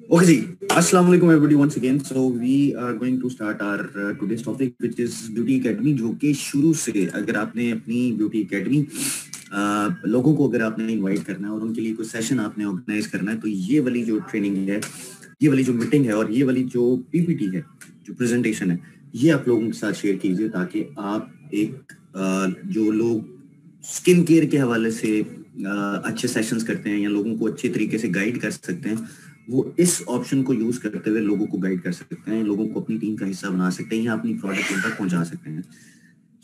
Okay, ji. Assalamu alaikum everybody once again. So we are going to start our today's topic, which is Beauty Academy, जो कि शुरू से अगर आपने अपनी Beauty Academy लोगों को अगर आपने इनवाइट करना है और उनके लिए कोई सेशन आपने ऑर्गेनाइज करना है, तो ये वाली जो ट्रेनिंग है, ये वाली जो मीटिंग है और ये वाली जो पीपीटी है, जो प्रेजेंटेशन है, ये आप लोगों के साथ शेयर कीजिए ताकि आप एक जो लोग स्किन केयर के हवाले से अच्छे सेशंस करते हैं या लोगों को अच्छे तरीके से गाइड कर सकते हैं, वो इस ऑप्शन को यूज करते हुए लोगों को गाइड कर सकते हैं, लोगों को अपनी टीम का हिस्सा बना सकते हैं या अपनी प्रोडक्ट उन तक पहुंचा सकते हैं।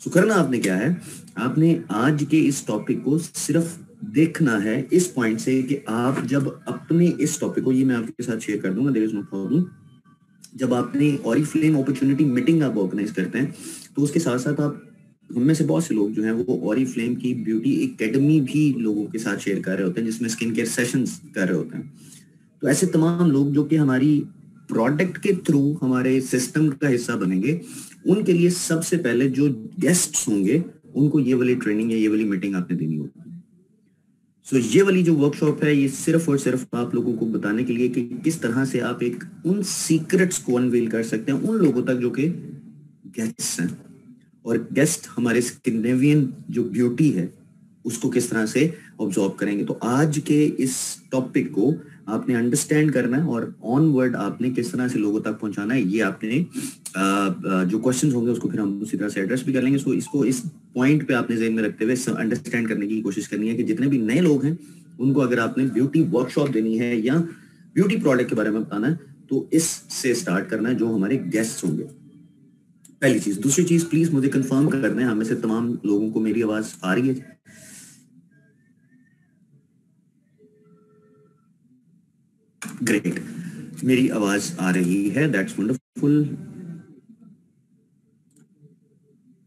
सो करना आपने क्या है, आपने आज के इस टॉपिक को सिर्फ देखना है इस पॉइंट से कि आप जब अपने इस टॉपिक को, ये मैं आपके साथ शेयर कर दूंगा, देयर इज नो प्रॉब्लम, जब आपने ऑरिफ्लेम अपॉर्चुनिटी मीटिंग आप ऑर्गेनाइज करते हैं तो उसके साथ साथ आप, हम में से बहुत से लोग जो हैं वो ऑरिफ्लेम की ब्यूटी एकेडमी भी लोगों के साथ शेयर कर रहे होते हैं, जिसमें स्किन केयर सेशंस कर रहे होते हैं। तो ऐसे तमाम लोग जो कि हमारी प्रोडक्ट के थ्रू हमारे सिस्टम का हिस्सा बनेंगे, उनके लिए सबसे पहले जो गेस्ट्स होंगे उनको ये वाली ट्रेनिंग या ये वाली मीटिंग आपने देनी होगी। सो ये वाली जो वर्कशॉप है ये सिर्फ और सिर्फ आप लोगों को बताने के लिए कि किस तरह से आप एक उन सीक्रेट्स को अनवील कर सकते हैं उन लोगों तक जो कि गेस्ट्स हैं, और गेस्ट हमारे स्कैंडिनेवियन जो ब्यूटी है उसको किस तरह से ऑब्जॉर्व करेंगे। तो आज के इस टॉपिक को आपने अंडरस्टैंड करना है और ऑनवर्ड आपने किस तरह से लोगों तक पहुंचाना है, ये आपने जो क्वेश्चंस होंगे उसको फिर हम उसी तरह से एड्रेस भी कर लेंगे। सो इसको इस पॉइंट पे आपने ज़हन में रखते हुए अंडरस्टैंड करने की कोशिश करनी है कि जितने भी नए लोग हैं उनको अगर आपने ब्यूटी वर्कशॉप देनी है या ब्यूटी प्रोडक्ट के बारे में बताना है तो इससे स्टार्ट करना है, जो हमारे गेस्ट होंगे, पहली चीज। दूसरी चीज, प्लीज मुझे कंफर्म करना है, हमें से तमाम लोगों को मेरी आवाज आ रही है? ग्रेट, मेरी आवाज आ रही है, that's wonderful.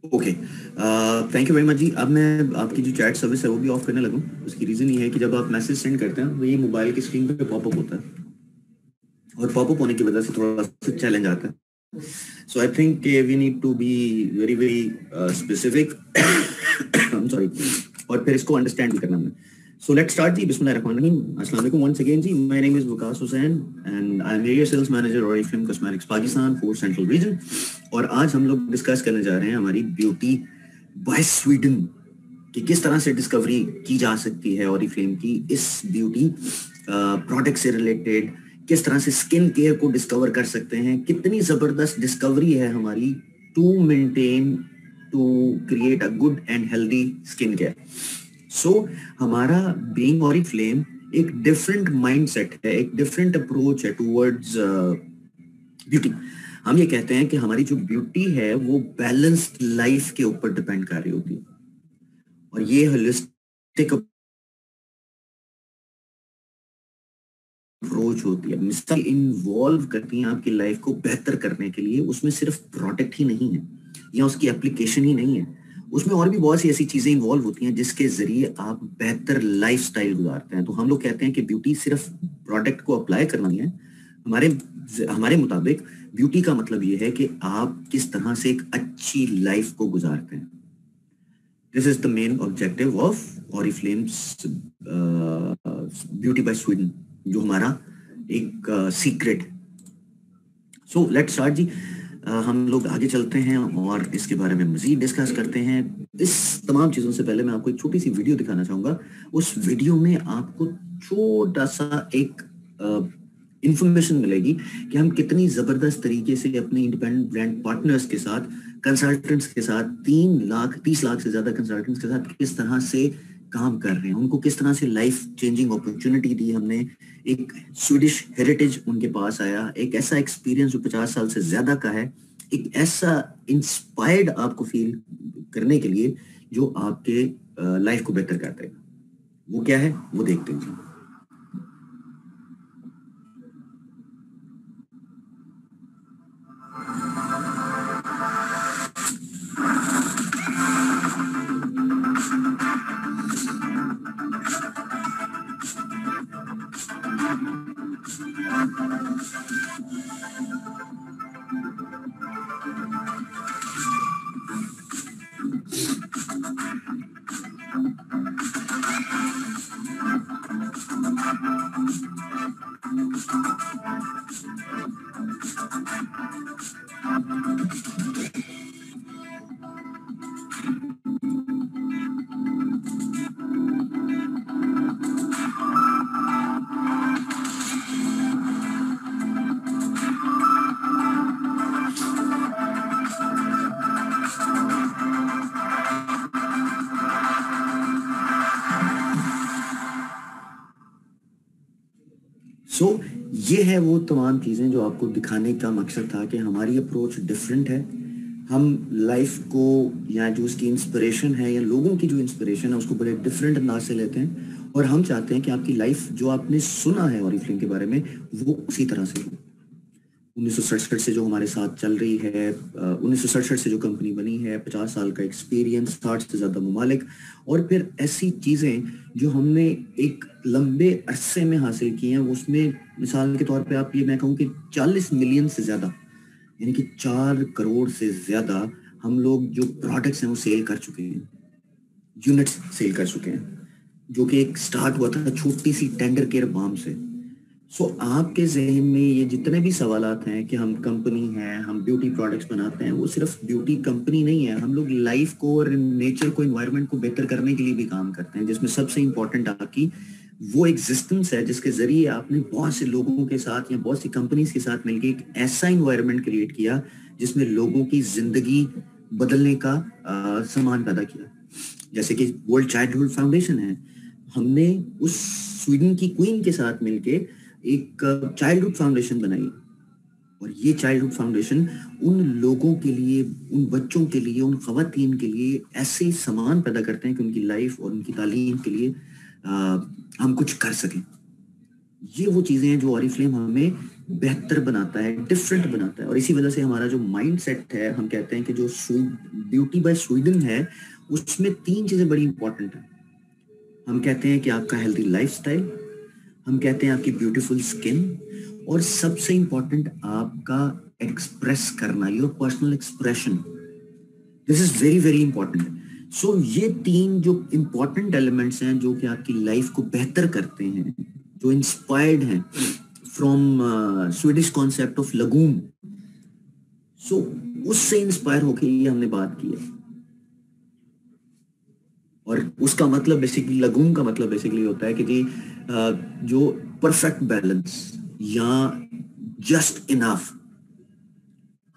Okay, thank you very much ji. अब मैं आपकी जो चैट सर्विस है वो भी ऑफ करने लगूं। उसकी रीजन ये है कि जब आप मैसेज सेंड करते हैं तो ये मोबाइल की स्क्रीन पे पॉपअप होता है और पॉपअप होने की वजह से थोड़ा सा चैलेंज आता है। So I think we need to be very very specific. I'm sorry. और फिर इसको अंडरस्टैंड भी करना हमने। So let's start जी। बिस्मिल्लाहिर्रहमानिर्रहीम। अस्सलाम वालेकुम once again ji. My name is Waqas Hussain and I'm area sales manager Oriflame Cosmetics Pakistan for Central Region। और आज हम लोग डिस्कस करने जा रहे हैं हमारी ब्यूटी बाय स्वीडन कि किस तरह से डिस्कवरी की जा सकती है ऑरिफ्लेम की इस ब्यूटी प्रोडक्ट से रिलेटेड, किस तरह से स्किन केयर को डिस्कवर कर सकते हैं, कितनी जबरदस्त डिस्कवरी है हमारी to maintain to create a good and healthy skin care. So हमारा बीइंग ऑरिफ्लेम एक डिफरेंट माइंडसेट है, एक डिफरेंट अप्रोच है टूवर्ड्स ब्यूटी। हम ये कहते हैं कि हमारी जो ब्यूटी है वो बैलेंस्ड लाइफ के ऊपर डिपेंड कर रही होती है और ये होलिस्टिक अप्रोच होती है, मिसाल इन्वॉल्व करती हैं आपकी लाइफ को बेहतर करने के लिए। उसमें सिर्फ प्रोडक्ट ही नहीं है या उसकी एप्लीकेशन ही नहीं है, उसमें और भी बहुत सी ऐसी चीजें इन्वॉल्व होती हैं जिसके जरिए आप बेहतर लाइफस्टाइल गुजारते हैं। तो हम लोग कहते हैं कि ब्यूटी सिर्फ प्रोडक्ट को अप्लाई करना नहीं है। हमारे हमारे मुताबिक ब्यूटी का मतलब ये है कि आप किस तरह से एक अच्छी लाइफ को गुजारते हैं। This is the main objective of Oriflame's beauty by Sweden, जो हमारा एक secret. So let's start ji. हम लोग आगे चलते हैं और इसके बारे में मजीद डिस्कस करते हैं। इस तमाम चीज़ों से पहले मैं आपको एक छोटी सी वीडियो दिखाना चाहूँगा। उस वीडियो में आपको छोटा सा एक इंफॉर्मेशन मिलेगी कि हम कितनी ज़बरदस्त तरीके से अपने इंडिपेंडेंट ब्रांड पार्टनर्स के साथ, कंसल्टेंट्स के साथ, 30 लाख से ज़्यादा कंसल्टेंट्स के साथ किस तरह से काम कर रहे हैं, उनको किस तरह से लाइफ चेंजिंग अपॉर्चुनिटी दी हमने। एक स्वीडिश हेरिटेज उनके पास आया, एक ऐसा एक्सपीरियंस जो 50 साल से ज्यादा का है, एक ऐसा इंस्पायर्ड आपको फील करने के लिए जो आपके लाइफ को बेहतर करता है। वो क्या है वो देखते हैं। ये है वो तमाम चीज़ें जो आपको दिखाने का मकसद था कि हमारी अप्रोच डिफरेंट है। हम लाइफ को या जो उसकी इंस्पिरेशन है या लोगों की जो इंस्पिरेशन है उसको बड़े डिफरेंट अंदाज से लेते हैं और हम चाहते हैं कि आपकी लाइफ जो आपने सुना है ऑरिफ्लेम के बारे में वो उसी तरह से हो। 1967 से जो हमारे साथ चल रही है, 1967 से जो कंपनी बनी है, 50 साल का एक्सपीरियंस, 60 से ज़्यादा ममालिक, और फिर ऐसी चीज़ें जो हमने एक लंबे अरसे में हासिल की हैं, उसमें मिसाल के तौर पे आप ये मैं कहूँ कि 40 मिलियन से ज़्यादा, यानी कि 4 करोड़ से ज़्यादा हम लोग जो प्रोडक्ट्स हैं वो सेल कर चुके हैं, यूनिट्स सेल कर चुके हैं, जो कि एक स्टार्ट हुआ था छोटी सी टेंडर केयर बाम से। आपके जहन में ये जितने भी सवालात हैं कि हम कंपनी हैं, हम ब्यूटी प्रोडक्ट्स बनाते हैं, वो सिर्फ ब्यूटी कंपनी नहीं है। हम लोग लाइफ को और नेचर को, एनवायरनमेंट को बेहतर करने के लिए भी काम करते हैं, जिसमें सबसे इंपॉर्टेंट आपकी वो एग्जिस्टेंस है जिसके जरिए आपने बहुत से लोगों के साथ या बहुत सी कंपनीज के साथ मिलकर एक ऐसा इन्वायरमेंट क्रिएट किया जिसमें लोगों की जिंदगी बदलने का सामान पैदा किया। जैसे कि वर्ल्ड चाइल्डहुड फाउंडेशन है, हमने उस स्वीडन की क्वीन के साथ मिलके एक चाइल्डहुड फाउंडेशन बनाई, और ये चाइल्डहुड फाउंडेशन उन लोगों के लिए, उन बच्चों के लिए, उन खवातीन के लिए ऐसे सामान पैदा करते हैं कि उनकी लाइफ और उनकी तालीम के लिए हम कुछ कर सकें। ये वो चीज़ें हैं जो ऑरिफ्लेम हमें बेहतर बनाता है, डिफरेंट बनाता है, और इसी वजह से हमारा जो माइंड सेट है, हम कहते हैं कि जो ब्यूटी बाय स्वीडन है उसमें 3 चीज़ें बड़ी इंपॉर्टेंट है। हम कहते हैं कि आपका हेल्दी लाइफस्टाइल, हम कहते हैं आपकी ब्यूटीफुल स्किन, और सबसे इंपॉर्टेंट आपका एक्सप्रेस करना, your personal expression. This is very very important. ये 3 जो इंपॉर्टेंट एलिमेंट्स हैं जो कि आपकी लाइफ को बेहतर करते हैं, जो इंस्पायर्ड हैं फ्रॉम स्वीडिश कॉन्सेप्ट ऑफ लगूम, उससे इंस्पायर होके ये हमने बात की है। और उसका मतलब बेसिकली, लगूम का मतलब बेसिकली होता है कि जी जो परफेक्ट बैलेंस या जस्ट इनफ,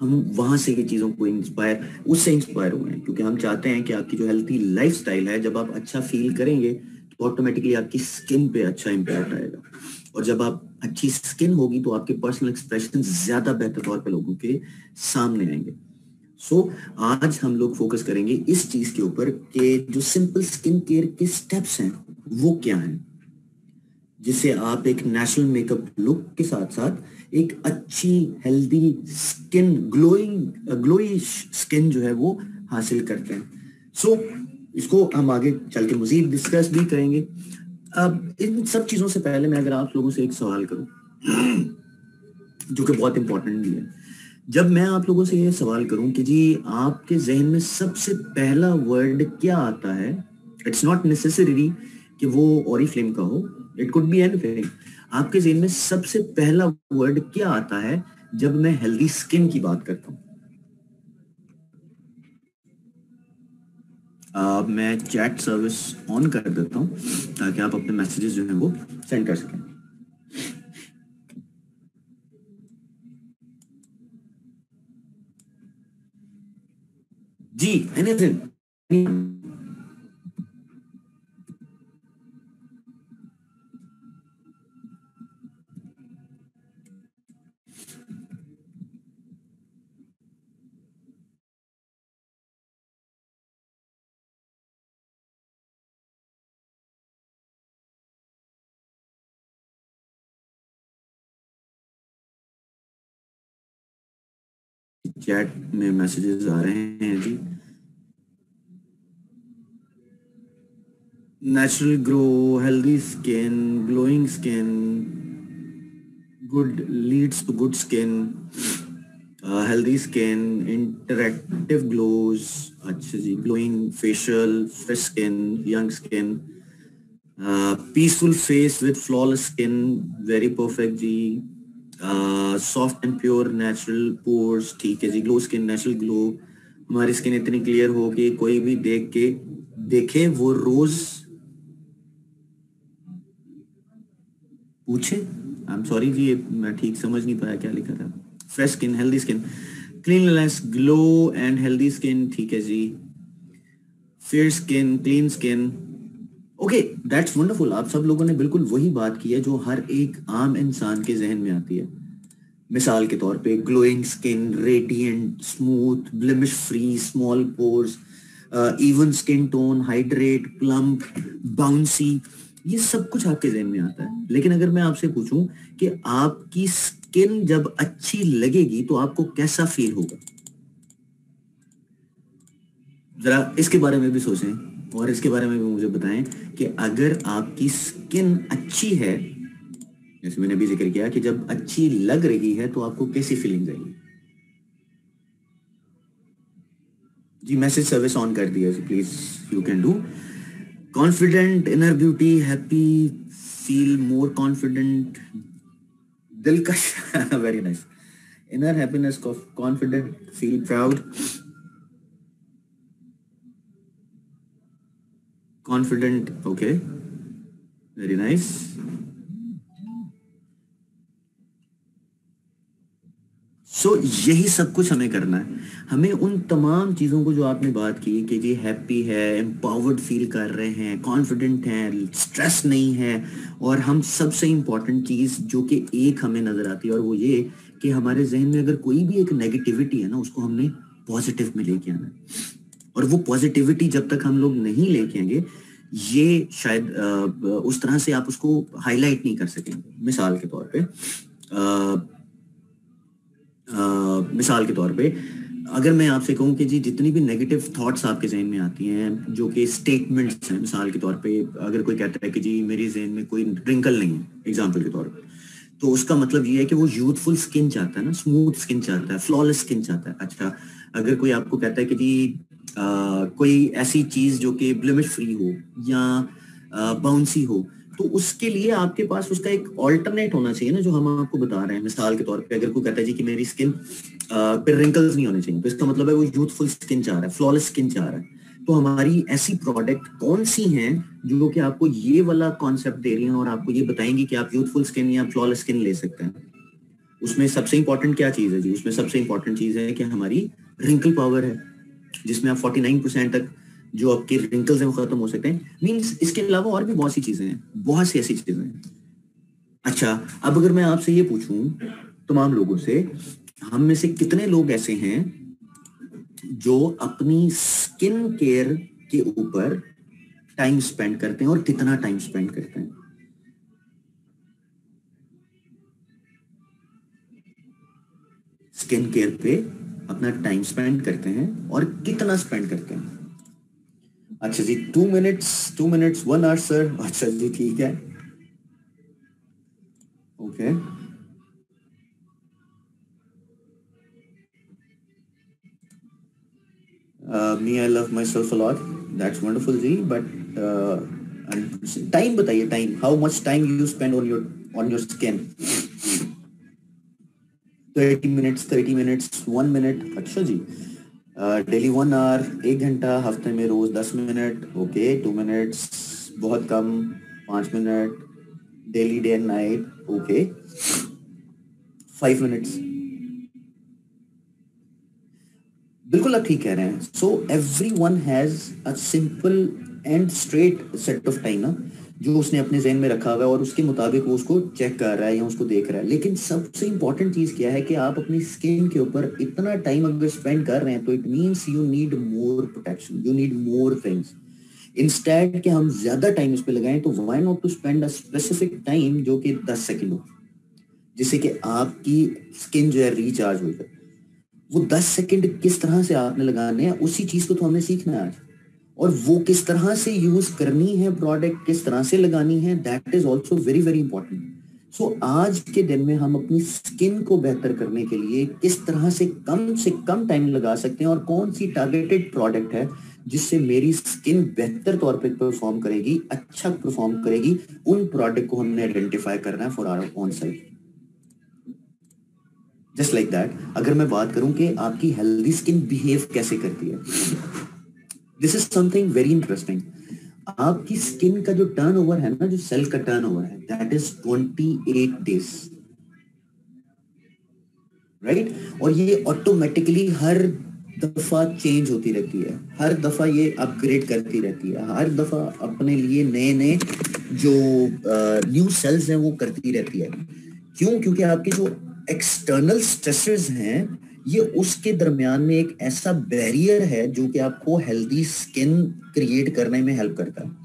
हम वहां से ये चीजों को उससे इंस्पायर हुए हैं, क्योंकि हम चाहते हैं कि आपकी जो हेल्थी लाइफस्टाइल है, जब आप अच्छा फील करेंगे तो ऑटोमेटिकली आपकी स्किन पे अच्छा इम्पैक्ट आएगा, और जब आप अच्छी स्किन होगी तो आपके पर्सनल एक्सप्रेशन ज्यादा बेहतर तौर पे लोगों के सामने आएंगे। आज हम लोग फोकस करेंगे इस चीज के ऊपर कि जो सिंपल स्किन केयर के स्टेप्स हैं वो क्या हैं, जिससे आप एक नेचुरल मेकअप लुक के साथ साथ एक अच्छी हेल्दी स्किन, ग्लोई स्किन जो है वो हासिल करते हैं। इसको हम आगे चल के मजीद डिस्कस भी करेंगे। अब इन सब चीजों से पहले मैं अगर आप लोगों से एक सवाल करूं जो कि बहुत इंपॉर्टेंट भी है, जब मैं आप लोगों से ये सवाल करूं कि जी आपके जहन में सबसे पहला वर्ड क्या आता है, इट्स नॉट नेसेसरी कि वो ऑरिफ्लेम का हो, इट कुड बी एनीथिंग। आपके जहन में सबसे पहला वर्ड क्या आता है जब मैं हेल्दी स्किन की बात करता हूं? मैं चैट सर्विस ऑन कर देता हूं ताकि आप अपने मैसेजेस जो हैं वो सेंड कर सकें। जी, एनीथिंग। चैट में मैसेजेस आ रहे हैं जी। Natural grow, healthy skin, glowing skin, good leads to good skin, healthy skin, interactive glows, अच्छा जी, glowing facial, fresh skin, young skin, peaceful face with flawless skin, very perfect जी। Soft and pure natural pores, ठीक है जी। Glow skin, natural glow, हमारी skin इतनी clear हो कि कोई भी देखे वो रोज पूछे। आई एम सॉरी जी, मैं ठीक समझ नहीं पाया क्या लिखा था। Fresh skin, healthy skin, cleanness, glow and healthy skin, ठीक है जी। Fair skin, clean skin, okay, that's wonderful. आप सब लोगों ने बिल्कुल वही बात की है जो हर एक आम इंसान के जहन में आती है। मिसाल के तौर पे glowing skin, radiant, smooth, blemish free, small pores, even skin tone, hydrate, plump, bouncy, ये सब कुछ आपके जहन में आता है। लेकिन अगर मैं आपसे पूछूं कि आपकी स्किन जब अच्छी लगेगी तो आपको कैसा फील होगा, जरा इसके बारे में भी सोचें और इसके बारे में भी मुझे बताएं कि अगर आपकी स्किन अच्छी है, जैसे मैंने अभी जिक्र किया कि जब अच्छी लग रही है तो आपको कैसी फीलिंग आएगी। जी मैसेज सर्विस ऑन कर दिया जी, please you can do. Confident, inner beauty, happy, feel more confident, दिलकश, very nice. Inner happiness, confident, feel proud, confident, okay, very nice. So यही सब कुछ हमें करना है। हमें उन तमाम चीज़ों को जो आपने बात की कि जी हैप्पी है, एम्पावर्ड फील कर रहे हैं, कॉन्फिडेंट हैं, स्ट्रेस नहीं है, और हम सबसे इम्पॉर्टेंट चीज़ जो कि एक हमें नज़र आती है और वो ये कि हमारे जहन में अगर कोई भी एक नेगेटिविटी है ना, उसको हमने पॉजिटिव में लेके आना है। और वो पॉजिटिविटी जब तक हम लोग नहीं लेके आएंगे, ये शायद उस तरह से आप उसको हाईलाइट नहीं कर सकेंगे। मिसाल के तौर पे मिसाल के तौर पे अगर मैं आपसे कहूं कि जी जितनी भी नेगेटिव थॉट्स आपके जहन में आती हैं जो कि स्टेटमेंट्स हैं, मिसाल के तौर पे अगर कोई कहता है कि जी मेरे जहन में कोई रिंकल नहीं है, एग्जांपल के तौर पे, तो उसका मतलब ये है कि वो यूथफुल स्किन चाहता है ना, स्मूथ स्किन चाहता है, फ्लॉलेस स्किन चाहता है। अच्छा, अगर कोई आपको कहता है कि जी कोई ऐसी चीज जो कि ब्लेमिश फ्री हो या बाउंसी हो, तो उसके लिए आपके पास उसका एक ऑल्टरनेट होना चाहिए ना, जो हम आपको बता रहे हैं। मिसाल के तौर पे अगर कोई कहता है जी कि मेरी स्किन पे रिंकल्स नहीं होने चाहिए, तो इसका मतलब है वो यूथफुल स्किन चाह रहा है, फ्लॉलेस स्किन चाह रहा है। तो हमारी ऐसी प्रोडक्ट कौन सी हैं जो कि आपको ये वाला कॉन्सेप्ट दे रही हैं और आपको ये बताएंगी कि आप यूथफुल स्किन या फ्लॉलेस स्किन ले सकते हैं। उसमें सबसे इंपॉर्टेंट क्या चीज है जी? उसमें सबसे इंपॉर्टेंट चीज है कि हमारी रिंकल पावर है, जिसमें आप 49% तक जो आपके रिंकल्स हैं वो खत्म हो सकते हैं। मींस इसके अलावा और भी बहुत सी चीजें हैं, बहुत सी ऐसी चीजें हैं। अच्छा, अब अगर मैं आपसे ये पूछूं तमाम लोगों से, हम में से कितने लोग ऐसे हैं जो अपनी स्किन केयर के ऊपर टाइम स्पेंड करते हैं और कितना टाइम स्पेंड करते हैं? स्किन केयर पे अपना टाइम स्पेंड करते हैं और कितना स्पेंड करते हैं? अच्छा जी, 2 मिनट्स, 2 मिनट्स, 1 आवर सर। अच्छा जी, ठीक है, okay. Me, I love myself a lot. That's wonderful जी, but टाइम बताइए, time, how much time you spend on your skin? 30 minutes, 30 minutes, 1 minute, अच्छा जी। डेली 1 आवर, 1 घंटा, हफ्ते में रोज 10 मिनट, ओके। 2 मिनट्स बहुत कम, 5 minute, daily day and night, okay. 5 minutes, बिल्कुल आप ठीक कह रहे हैं। So every one has a simple and straight set of time ना, जो उसने अपने जहन में रखा हुआ है और उसके मुताबिक वो उसको चेक कर रहा है या उसको देख रहा है। लेकिन सबसे इंपॉर्टेंट चीज क्या है कि आप अपनी स्किन के ऊपर इतना टाइम अगर स्पेंड कर रहे हैं तो it means you need more protection, you need more things. Instead कि हम ज्यादा टाइम इस पे लगाएं, तो why not to spend a specific time जो कि 10 सेकंड हो, जिससे कि आपकी स्किन जो है रिचार्ज हो जाए। वो 10 सेकंड किस तरह से आपने लगाने हैं, उसी चीज को तो हमने सीखना है आज। और वो किस तरह से यूज करनी है, प्रोडक्ट किस तरह से लगानी है, that is also very very important. So आज के दिन में हम अपनी स्किन को बेहतर करने के लिए किस तरह से कम टाइम लगा सकते हैं और कौन सी टारगेटेड प्रोडक्ट है जिससे मेरी स्किन बेहतर तौर पे परफॉर्म करेगी, अच्छा परफॉर्म करेगी, उन प्रोडक्ट को हमने आइडेंटिफाई करना है for our on site. Just like that अगर मैं बात करूं कि आपकी हेल्दी स्किन बिहेव कैसे करती है, this is something very interesting. आपकी स्किन का जो टर्नओवर है ना, जो सेल का टर्नओवर है, दैट इज 28 डेज, राइट। और ये ऑटोमेटिकली हर दफा चेंज होती रहती है, हर दफा ये अपग्रेड करती रहती है, हर दफा अपने लिए नए नए जो न्यू सेल्स हैं वो करती रहती है। क्यों? क्योंकि आपके जो एक्सटर्नल स्ट्रेसेस हैं ये उसके दरमियान में एक ऐसा बैरियर है जो कि आपको हेल्दी स्किन क्रिएट करने में हेल्प करता है।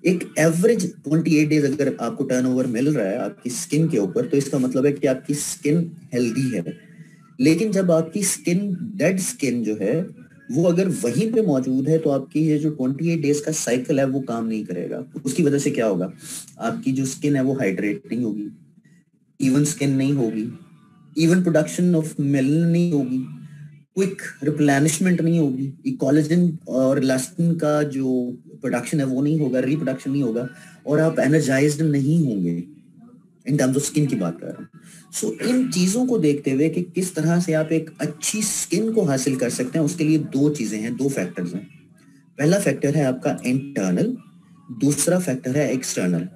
एक एवरेज 28 डेज अगर आपको टर्नओवर मिल रहा है आपकी स्किन के ऊपर, तो इसका मतलब है कि आपकी स्किन हेल्दी है। लेकिन जब आपकी स्किन डेड स्किन जो है वो अगर वहीं पे मौजूद है, तो आपकी ये जो 28 डेज का साइकिल है वो काम नहीं करेगा। उसकी वजह से क्या होगा, आपकी जो स्किन है वो हाइड्रेट नहीं होगी, इवन स्किन नहीं होगी, इवन प्रोडक्शन ऑफ मेलानिन नहीं होगी, क्विक रिप्लेनिशमेंट नहीं होगी, कोलेजन और इलास्टिन का जो प्रोडक्शन है वो नहीं होगा, रिप्रोडक्शन नहीं होगा, और आप एनर्जाइज्ड नहीं होंगे। इन टर्म्स ऑफ स्किन की बात कर रहा हूँ। सो इन चीजों को देखते हुए कि किस तरह से आप एक अच्छी स्किन को हासिल कर सकते हैं, उसके लिए दो चीजें हैं, दो फैक्टर्स हैं। पहला फैक्टर है आपका इंटरनल, दूसरा फैक्टर है एक्सटर्नल।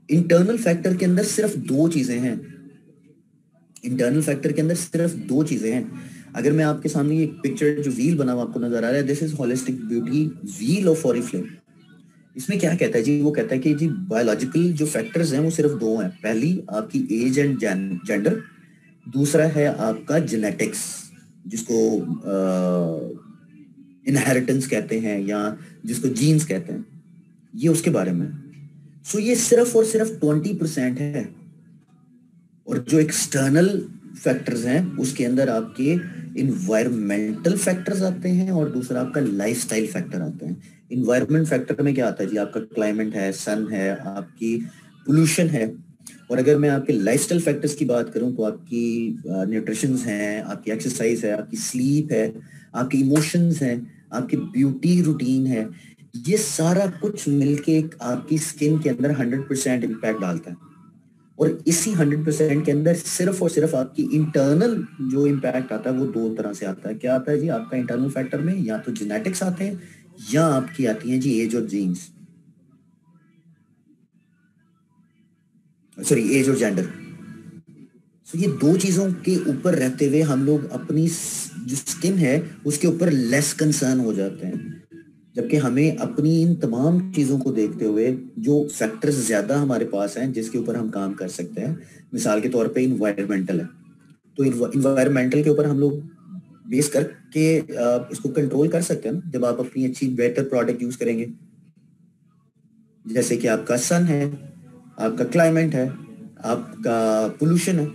इंटरनल फैक्टर के अंदर सिर्फ दो चीजें हैं, इंटरनल फैक्टर के अंदर सिर्फ दो चीजें हैं। अगर मैं आपके सामने एक पिक्चर जो व्हील बना हुआ आपको नजर आ रहा है, this is holistic beauty wheel of Oriflame. इसमें क्या कहता है जी, वो कहता है कि जी बायोलॉजिकल जो फैक्टर्स हैं वो सिर्फ दो हैं। पहली आपकी एज एंड जेंडर, दूसरा है आपका जेनेटिक्स, जिसको इनहेरिटेंस कहते हैं या जिसको जीन्स कहते हैं, ये उसके बारे में। सो ये सिर्फ और सिर्फ 20% है। और जो एक्सटर्नल फैक्टर्स हैं उसके अंदर आपके इन्वायरमेंटल फैक्टर्स आते हैं और दूसरा आपका लाइफस्टाइल फैक्टर आते हैं। इन्वायरमेंट फैक्टर में क्या आता है जी, आपका क्लाइमेट है, सन है, आपकी पोल्यूशन है। और अगर मैं आपके लाइफस्टाइल फैक्टर्स की बात करूं तो आपकी न्यूट्रिशन है, आपकी एक्सरसाइज है, आपकी स्लीप है, आपके इमोशंस हैं, आपकी ब्यूटी रूटीन है। ये सारा कुछ मिलके आपकी स्किन के अंदर 100% इम्पैक्ट डालता है। और इसी 100% के अंदर सिर्फ और सिर्फ आपकी इंटरनल जो इम्पैक्ट आता है वो दो तरह से आता है। क्या आता है जी, आपका इंटरनल फैक्टर में या तो जेनेटिक्स आते हैं या आपकी आती हैं जी एज और जीन्स, सॉरी एज और जेंडर। सो ये दो चीजों के ऊपर रहते हुए हम लोग अपनी जो स्किन है उसके ऊपर लेस कंसर्न हो जाते हैं, जबकि हमें अपनी इन तमाम चीजों को देखते हुए जो फैक्टर्स ज्यादा हमारे पास हैं जिसके ऊपर हम काम कर सकते हैं, मिसाल के तौर पे इन्वायरमेंटल है, तो इन्वायरमेंटल के ऊपर हम लोग बेस करके इसको कंट्रोल कर सकते हैं ना। जब आप अपनी अच्छी बेटर प्रोडक्ट यूज करेंगे, जैसे कि आपका सन है, आपका क्लाइमेट है, आपका पोल्यूशन है।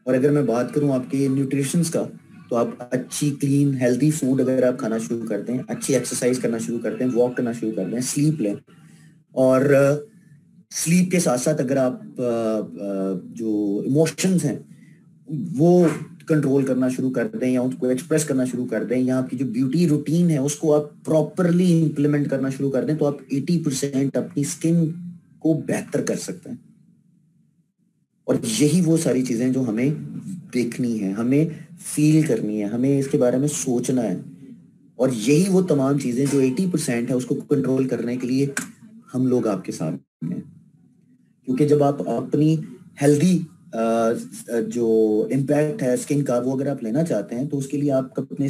और अगर मैं बात करूं आपके न्यूट्रिशंस का, तो आप अच्छी क्लीन हेल्दी फूड अगर आप खाना शुरू करते हैं, अच्छी एक्सरसाइज करना शुरू करते हैं, वॉक करना शुरू करते हैं, स्लीप लें, और स्लीप के साथ साथ अगर आप जो इमोशंस हैं वो कंट्रोल करना शुरू कर दें या उसको एक्सप्रेस करना शुरू कर दें, या आपकी जो ब्यूटी रूटीन है उसको आप प्रॉपरली इंप्लीमेंट करना शुरू कर दें, तो आप 80% अपनी स्किन को बेहतर कर सकते हैं। और यही वो सारी चीजें जो हमें देखनी है, हमें फील करनी है, हमें इसके बारे में सोचना है। और यही वो तमाम चीजें जो 80% है उसको कंट्रोल करने के लिए हम लोग आपके सामने हैं। क्योंकि जब आप अपनी हेल्दी जो इम्पैक्ट है स्किन का वो अगर आप लेना चाहते हैं, तो उसके लिए आप अपने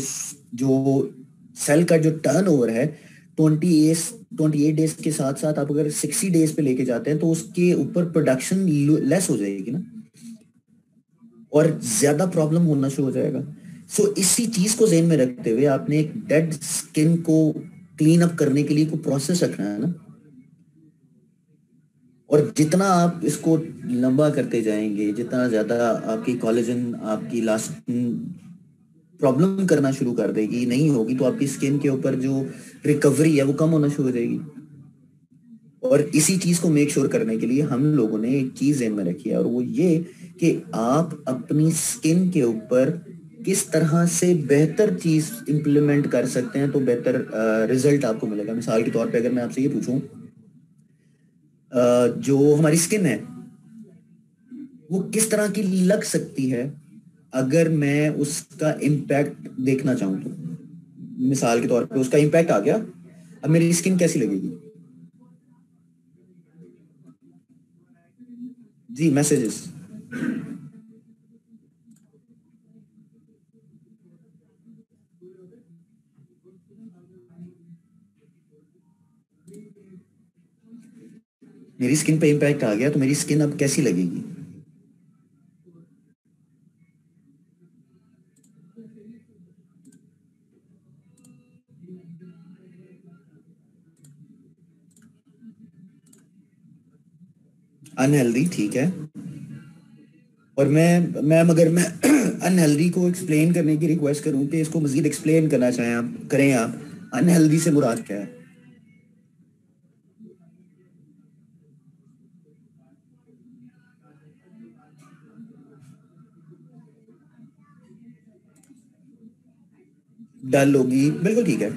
जो सेल का जो टर्नओवर है 28 डेज के साथ साथ आप अगर 60 डेज पे लेके जाते हैं, तो उसके ऊपर प्रोडक्शन लेस हो जाएगी ना, और ज्यादा प्रॉब्लम होना शुरू हो जाएगा। सो इसी चीज को ज़हन में रखते हुए आपने एक डेड स्किन को क्लीन अप करने के लिए कोई प्रोसेस रखना है ना। और जितना आप इसको लंबा करते जाएंगे, जितना ज्यादा आपकी कोलेजन आपकी लास्टिंग प्रॉब्लम करना शुरू कर देगी, नहीं होगी, तो आपकी स्किन के ऊपर जो रिकवरी है वो कम होना शुरू हो जाएगी। और इसी चीज को मेक श्योर करने के लिए हम लोगों ने एक चीज ध्यान में रखी है, और वो ये कि आप अपनी स्किन के ऊपर किस तरह से बेहतर चीज इंप्लीमेंट कर सकते हैं तो बेहतर रिजल्ट आपको मिलेगा। मिसाल के तौर पे अगर मैं आपसे ये पूछूं, जो हमारी स्किन है वो किस तरह की लग सकती है अगर मैं उसका इम्पैक्ट देखना चाहूँ तो, मिसाल के तौर पे उसका इम्पैक्ट आ गया, अब मेरी स्किन कैसी लगेगी? जी, मैसेजेस। मेरी स्किन पे इम्पैक्ट आ गया तो मेरी स्किन अब कैसी लगेगी? अनहेल्दी, ठीक है। और मैं मैम, अगर मैं अनहेल्दी को एक्सप्लेन करने की रिक्वेस्ट करूं कि इसको मजीद एक्सप्लेन करना चाहें आप, करें आप, अनहेल्दी से मुराद क्या है? डल होगी, बिल्कुल ठीक है।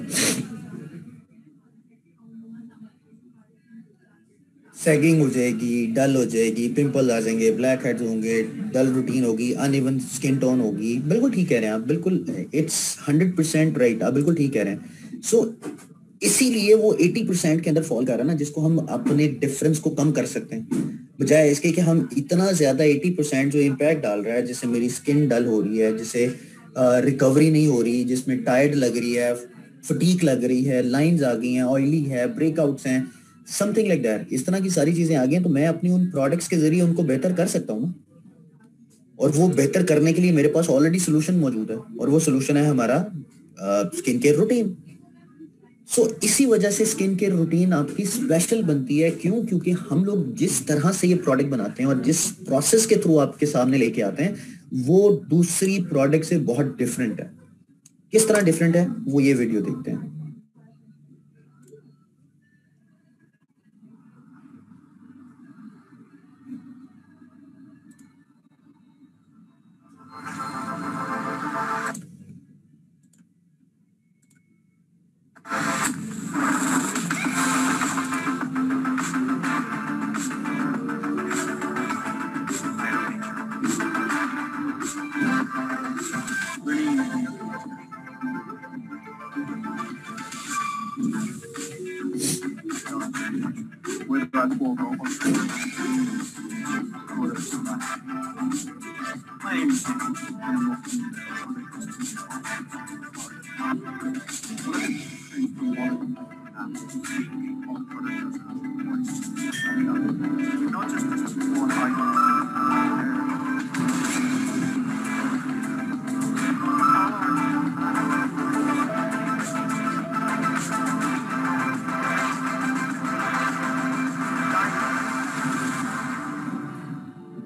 सैगिंग हो जाएगी, डल हो जाएगी, पिंपल आ जाएंगे, ब्लैक हेड्स होंगे, डल रूटीन होगी, अनइवन स्किन टोन होगी। बिल्कुल ठीक कह रहे हैं आप, बिल्कुल। इट्स 100% राइट, आप बिल्कुल ठीक कह रहे हैं। सो इसीलिए वो 80% के अंदर फॉल कर रहा है ना, जिसको हम अपने डिफरेंस को कम कर सकते हैं, बजाय इसके कि हम इतना ज्यादा 80% जो इम्पैक्ट डाल रहा है, जिससे मेरी स्किन डल हो रही है, जिससे रिकवरी नहीं हो रही, जिसमें टायर्ड लग रही है, फटीक लग रही है, लाइंस आ गई हैं, ऑयली है, ब्रेकआउट्स हैं, समथिंग लाइक दैट, इस तरह की सारी चीजें आ गई हैं, तो मैं अपनी उन प्रोडक्ट्स के जरिए उनको बेहतर कर सकता हूँ ना। और वो बेहतर करने के लिए मेरे पास ऑलरेडी सोल्यूशन मौजूद है, और वो सोल्यूशन है हमारा स्किन केयर रूटीन। सो इसी वजह से स्किन केयर रूटीन आपकी स्पेशल बनती है। क्यों? क्योंकि हम लोग जिस तरह से ये प्रोडक्ट बनाते हैं और जिस प्रोसेस के थ्रू आपके सामने लेके आते हैं, वो दूसरी प्रोडक्ट से बहुत डिफरेंट है। किस तरह डिफरेंट है, वो ये वीडियो देखते हैं।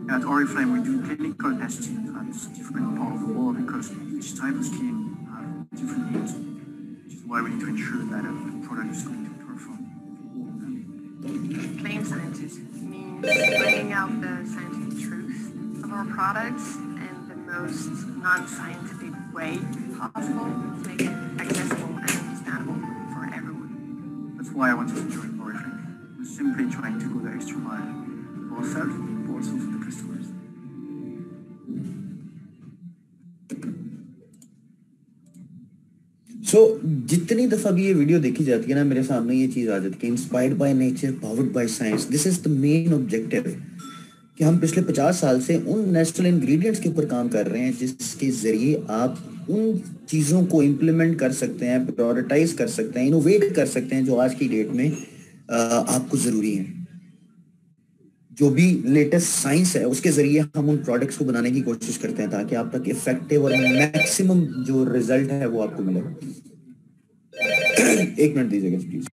At Oriflame, we do clinical testing at different parts of the world because each type of skin has different needs, which is why we need to ensure that the product is going to perform. Claim scientists means bringing out the scientific truth of our products in the most non-scientific way possible to make it accessible and understandable for everyone. That's why I wanted to join Oriflame. We're simply trying to go the extra mile for ourselves, but also for the customers. सो जितनी दफा भी ये video देखी जाती है ना, मेरे सामने ये चीज आ जाती है, inspired by nature, powered by science, this is the main objective. कि हम पिछले 50 साल से उन नेचुरल इंग्रेडिएंट्स के ऊपर काम कर रहे हैं, जिसके जरिए आप उन चीज़ों को इम्प्लीमेंट कर सकते हैं, प्रायोरिटाइज कर सकते हैं, इनोवेट कर सकते हैं, जो आज की डेट में आपको ज़रूरी है। जो भी लेटेस्ट साइंस है, उसके जरिए हम उन प्रोडक्ट्स को बनाने की कोशिश करते हैं, ताकि आप तक इफेक्टिव और मैक्सिमम जो रिजल्ट है वो आपको मिले। एक मिनट दीजिएगा प्लीज।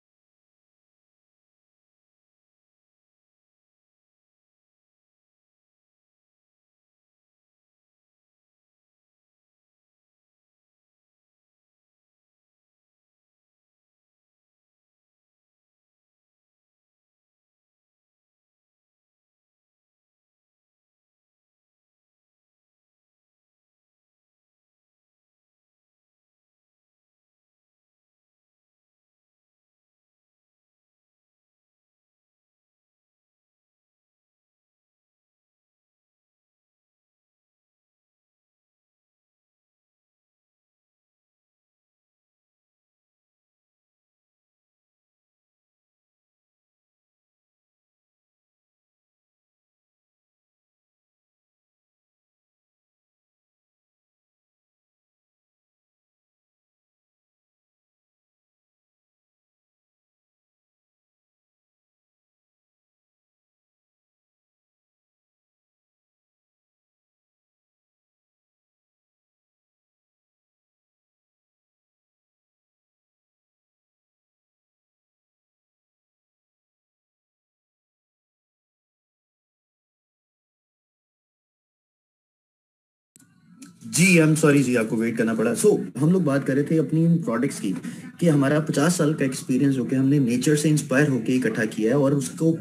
जी आई एम सॉरी जी, आपको वेट करना पड़ा। हम लोग बात कर रहे थे अपनी प्रोडक्ट्स की, कि हमारा 50 साल का एक्सपीरियंस जो कि हमने नेचर से इंस्पायर होकर इकट्ठा किया है और उसको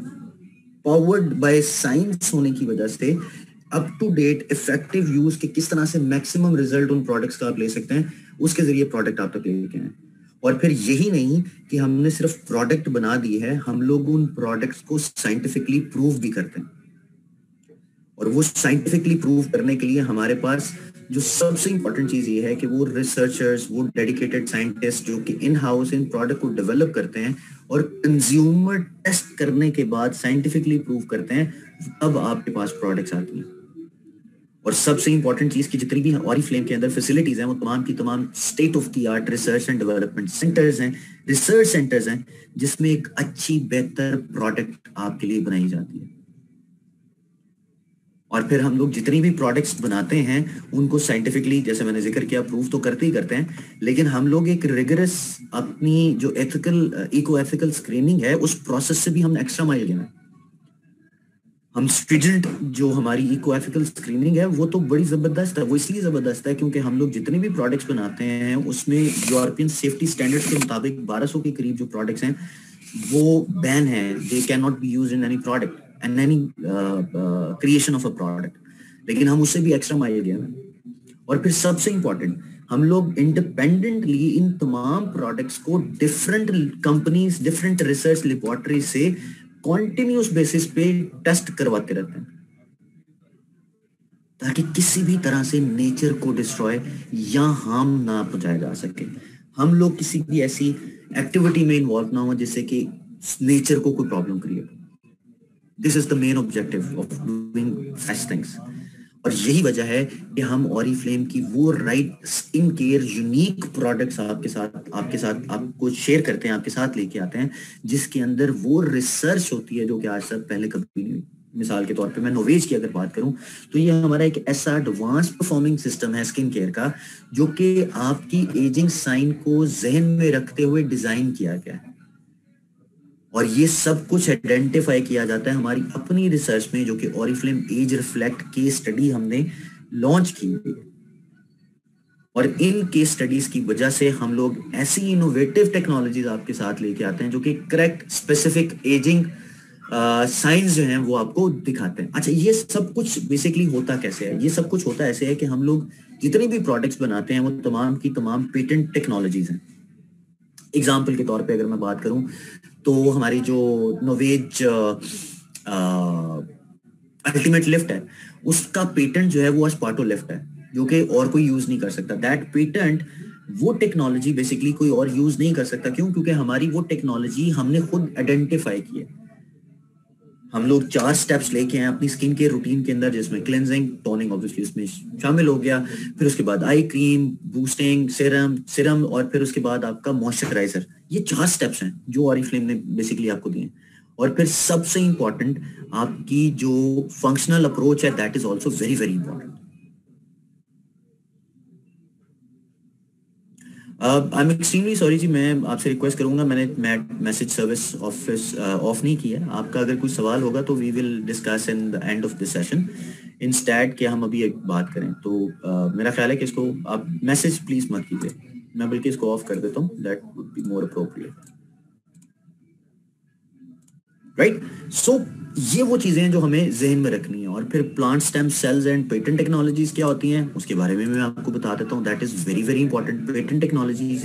पावर्ड बाय साइंस होने की वजह से up to date effective use के किस तरह से मैक्सिमम रिजल्ट उन प्रोडक्ट्स का आप ले सकते हैं, उसके जरिए प्रोडक्ट आप तक लेके आए। और फिर यही नहीं कि हमने सिर्फ प्रोडक्ट बना दी है, हम लोग उन प्रोडक्ट्स को साइंटिफिकली प्रूव भी करते हैं। और वो साइंटिफिकली प्रूव करने के लिए हमारे पास जो सबसे इंपॉर्टेंट चीज ये है कि वो रिसर्चर्स, वो डेडिकेटेड साइंटिस्ट जो कि इन हाउस इन प्रोडक्ट को डेवलप करते हैं और कंज्यूमर टेस्ट करने के बाद साइंटिफिकली प्रूव करते हैं, तब आपके पास प्रोडक्ट्स आती हैं। और सबसे इंपॉर्टेंट चीज की जितनी भी ऑरिफ्लेम के अंदर फैसिलिटीज हैं वो तमाम की तमाम state of the art research and development centres हैं, रिसर्च सेंटर्स हैं, जिसमें एक अच्छी बेहतर प्रोडक्ट आपके लिए बनाई जाती है। और फिर हम लोग जितनी भी प्रोडक्ट्स बनाते हैं उनको साइंटिफिकली, जैसे मैंने जिक्र किया, प्रूफ तो करते ही करते हैं, लेकिन हम लोग एक रिगरस अपनी जो एथिकल इको एथिकल स्क्रीनिंग है उस प्रोसेस से भी हम एक्स्ट्रा माइल गए हैं। हम स्ट्रिजेंट जो हमारी इको एथिकल स्क्रीनिंग है वो तो बड़ी जबरदस्त है। वो इसलिए जबरदस्त है क्योंकि हम लोग जितने भी प्रोडक्ट्स बनाते हैं उसमें यूरोपियन सेफ्टी स्टैंडर्ड्स के मुताबिक 1200 के करीब जो प्रोडक्ट्स हैं वो बैन है, they can not be used in any product and any creation of a product. लेकिन हम उससे भी एक्स्ट्रा माइल गए हैं। और फिर सबसे इंपॉर्टेंट, हम लोग इंडिपेंडेंटली इन तमाम प्रोडक्ट्स को different companies, different research laboratory से कॉन्टिन्यूस बेसिस पे टेस्ट करवाते रहते हैं, ताकि किसी भी तरह से नेचर को डिस्ट्रॉय या हार्म ना पहुंचाया जा सके। हम लोग किसी भी ऐसी एक्टिविटी में इन्वॉल्व ना हो जिससे कि नेचर को कोई प्रॉब्लम क्रिएट हो। This is the main objective of doing such things. और यही वजह है कि हम ऑरिफ्लेम की वो right skin care unique products आपके साथ आपको शेयर करते हैं, आपके साथ लेके आते हैं, जिसके अंदर वो रिसर्च होती है जो कि आज तक पहले कभी नहीं हुई। मिसाल के तौर पे मैं नोवेज की अगर बात करूं तो ये हमारा एक ऐसा एडवांस परफॉर्मिंग सिस्टम है स्किन केयर का जो कि आपकी एजिंग साइन को जहन में रखते हुए डिजाइन किया गया है। और ये सब कुछ आइडेंटिफाई किया जाता है हमारी अपनी रिसर्च में, जो कि Oriflame as reflect case study हमने लॉन्च की हुई है। और इन केस स्टडीज की वजह से हम लोग ऐसी इनोवेटिव टेक्नोलॉजीज आपके साथ लेके आते हैं जो कि करेक्ट स्पेसिफिक एजिंग साइंस जो हैं वो आपको दिखाते हैं। अच्छा, ये सब कुछ बेसिकली होता कैसे है? ये सब कुछ होता ऐसे है कि हम लोग जितनी भी प्रोडक्ट्स बनाते हैं वो तमाम की तमाम पेटेंट टेक्नोलॉजीज हैं। एग्जाम्पल के तौर पे अगर मैं बात करूं तो हमारी जो नोवेज अल्टीमेट लिफ्ट है उसका पेटेंट जो है वो अस्पार्टो लिफ्ट है, जो कि और कोई यूज नहीं कर सकता। दैट पेटेंट, वो टेक्नोलॉजी बेसिकली कोई और यूज नहीं कर सकता। क्यों? क्योंकि हमारी वो टेक्नोलॉजी हमने खुद आइडेंटिफाई की है। हम लोग 4 स्टेप्स लेके आए अपनी स्किन केयर रूटीन के अंदर, जिसमें क्लेंजिंग, टोनिंग ऑब्वियसली उसमें शामिल हो गया, फिर उसके बाद आई क्रीम, बूस्टिंग, सीरम और फिर उसके बाद आपका मॉइस्चराइजर। ये 4 स्टेप्स हैं जो ऑरिफ्लेम ने बेसिकली आपको दिए। और फिर सबसे इंपॉर्टेंट आपकी जो फंक्शनल अप्रोच है, that is also very very important. I am extremely sorry जी, मैं आपसे रिक्वेस्ट करूंगा, मैंने मैसेज सर्विस ऑफिस ऑफ नहीं किया। आपका अगर कोई सवाल होगा तो we will discuss in the end of this session. Instead कि हम अभी एक बात करें तो मेरा ख्याल है कि इसको आप मैसेज प्लीज मत कीजिए, मैं बल्कि इसको ऑफ कर देता हूँ, that would be more appropriate, right. So ये वो चीजें हैं जो हमें जहन में रखनी है। और फिर plant stem cells and patent technologies क्या होती हैं उसके बारे में मैं आपको बता देता हूँ। That is very very important. Patent technologies,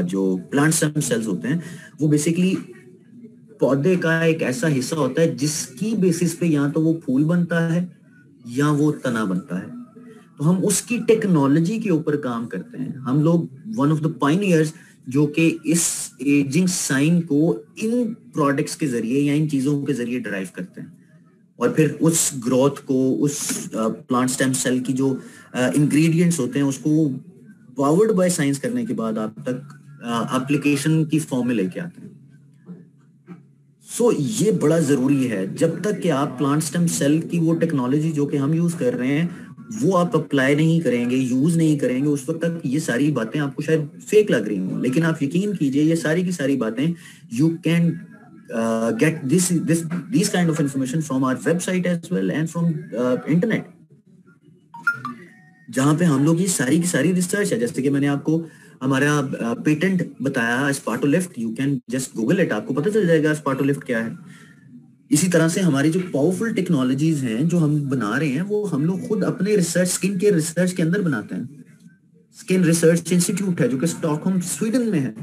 जो प्लांट स्टेम सेल्स होते हैं वो बेसिकली पौधे का एक ऐसा हिस्सा होता है जिसकी बेसिस पे या तो वो फूल बनता है या वो तना बनता है। तो हम उसकी टेक्नोलॉजी के ऊपर काम करते हैं। हम लोग वन ऑफ द पायनियर्स जो कि इस एजिंग साइन को इन प्रोडक्ट्स के जरिए या इन चीजों के जरिए ड्राइव करते हैं। और फिर उस ग्रोथ को, उस प्लांट स्टेम सेल की जो इंग्रेडिएंट्स होते हैं उसको पावर्ड बाय साइंस करने के बाद आप तक एप्लीकेशन की फॉर्म में लेके आते हैं। सो ये बड़ा जरूरी है। जब तक कि आप प्लांट स्टेम सेल की वो टेक्नोलॉजी जो कि हम यूज कर रहे हैं वो आप अप्लाई नहीं करेंगे, यूज नहीं करेंगे, उस वक्त तक ये सारी बातें आपको शायद फेक लग रही हों, लेकिन आप यकीन कीजिए ये सारी की सारी बातें you can get these kind of information from our website as well and from internet. जहाँ पे हम लोग ये सारी की सारी रिसर्च है, जैसे कि मैंने आपको हमारा पेटेंट बताया Spartolift, you can just Google it, आपको पता चल जाएगा स्पार्टोलिफ्ट क्या है। इसी तरह से हमारी जो पावरफुल टेक्नोलॉजीज हैं जो हम बना रहे हैं वो हम लोग खुद अपने रिसर्च, स्किन केयर रिसर्च के अंदर बनाते हैं। स्किन रिसर्च इंस्टीट्यूट है जो कि स्टॉकहोम स्वीडन में है,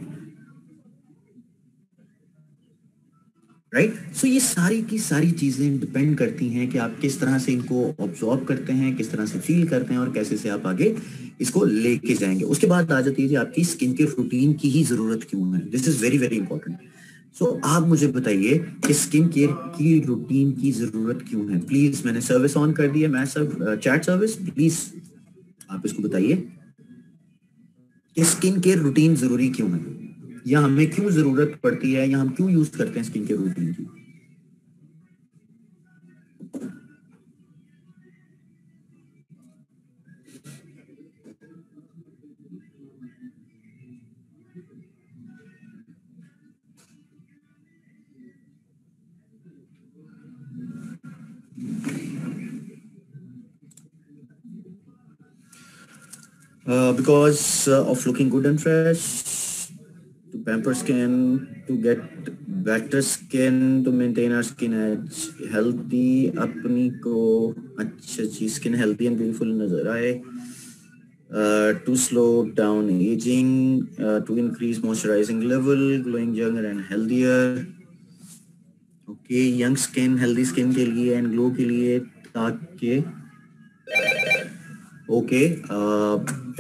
राइट। सो ये सारी की सारी चीजें डिपेंड करती हैं कि आप किस तरह से इनको ऑब्जॉर्व करते हैं, किस तरह से फील करते हैं और कैसे से आप आगे इसको लेके जाएंगे। उसके बाद आ जाती है कि आपकी स्किन केयर रूटीन की ही जरूरत क्यों है। This is very very important. So आप मुझे बताइए कि स्किन केयर की रूटीन की जरूरत क्यों है। प्लीज, मैंने सर्विस ऑन कर दी है, मैं सब चैट सर्विस, प्लीज आप इसको बताइए कि स्किन केयर रूटीन जरूरी क्यों है, या हमें क्यों जरूरत पड़ती है, या हम क्यों यूज करते हैं स्किन केयर रूटीन की। Because of looking good and fresh, to pamper skin, to get better skin, to maintain our skin edge, healthy अपनी को अच्छी skin healthy and beautiful नजर आए, to slow down aging, to increase moisturizing level, glowing younger and healthier. Okay, young skin, healthy skin के लिए and glow के लिए, ताकि ओके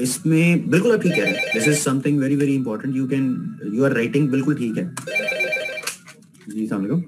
इसमें बिल्कुल आप ठीक है। This is something very very important, you are writing बिल्कुल ठीक है जी। अस्सलाम वालेकुम।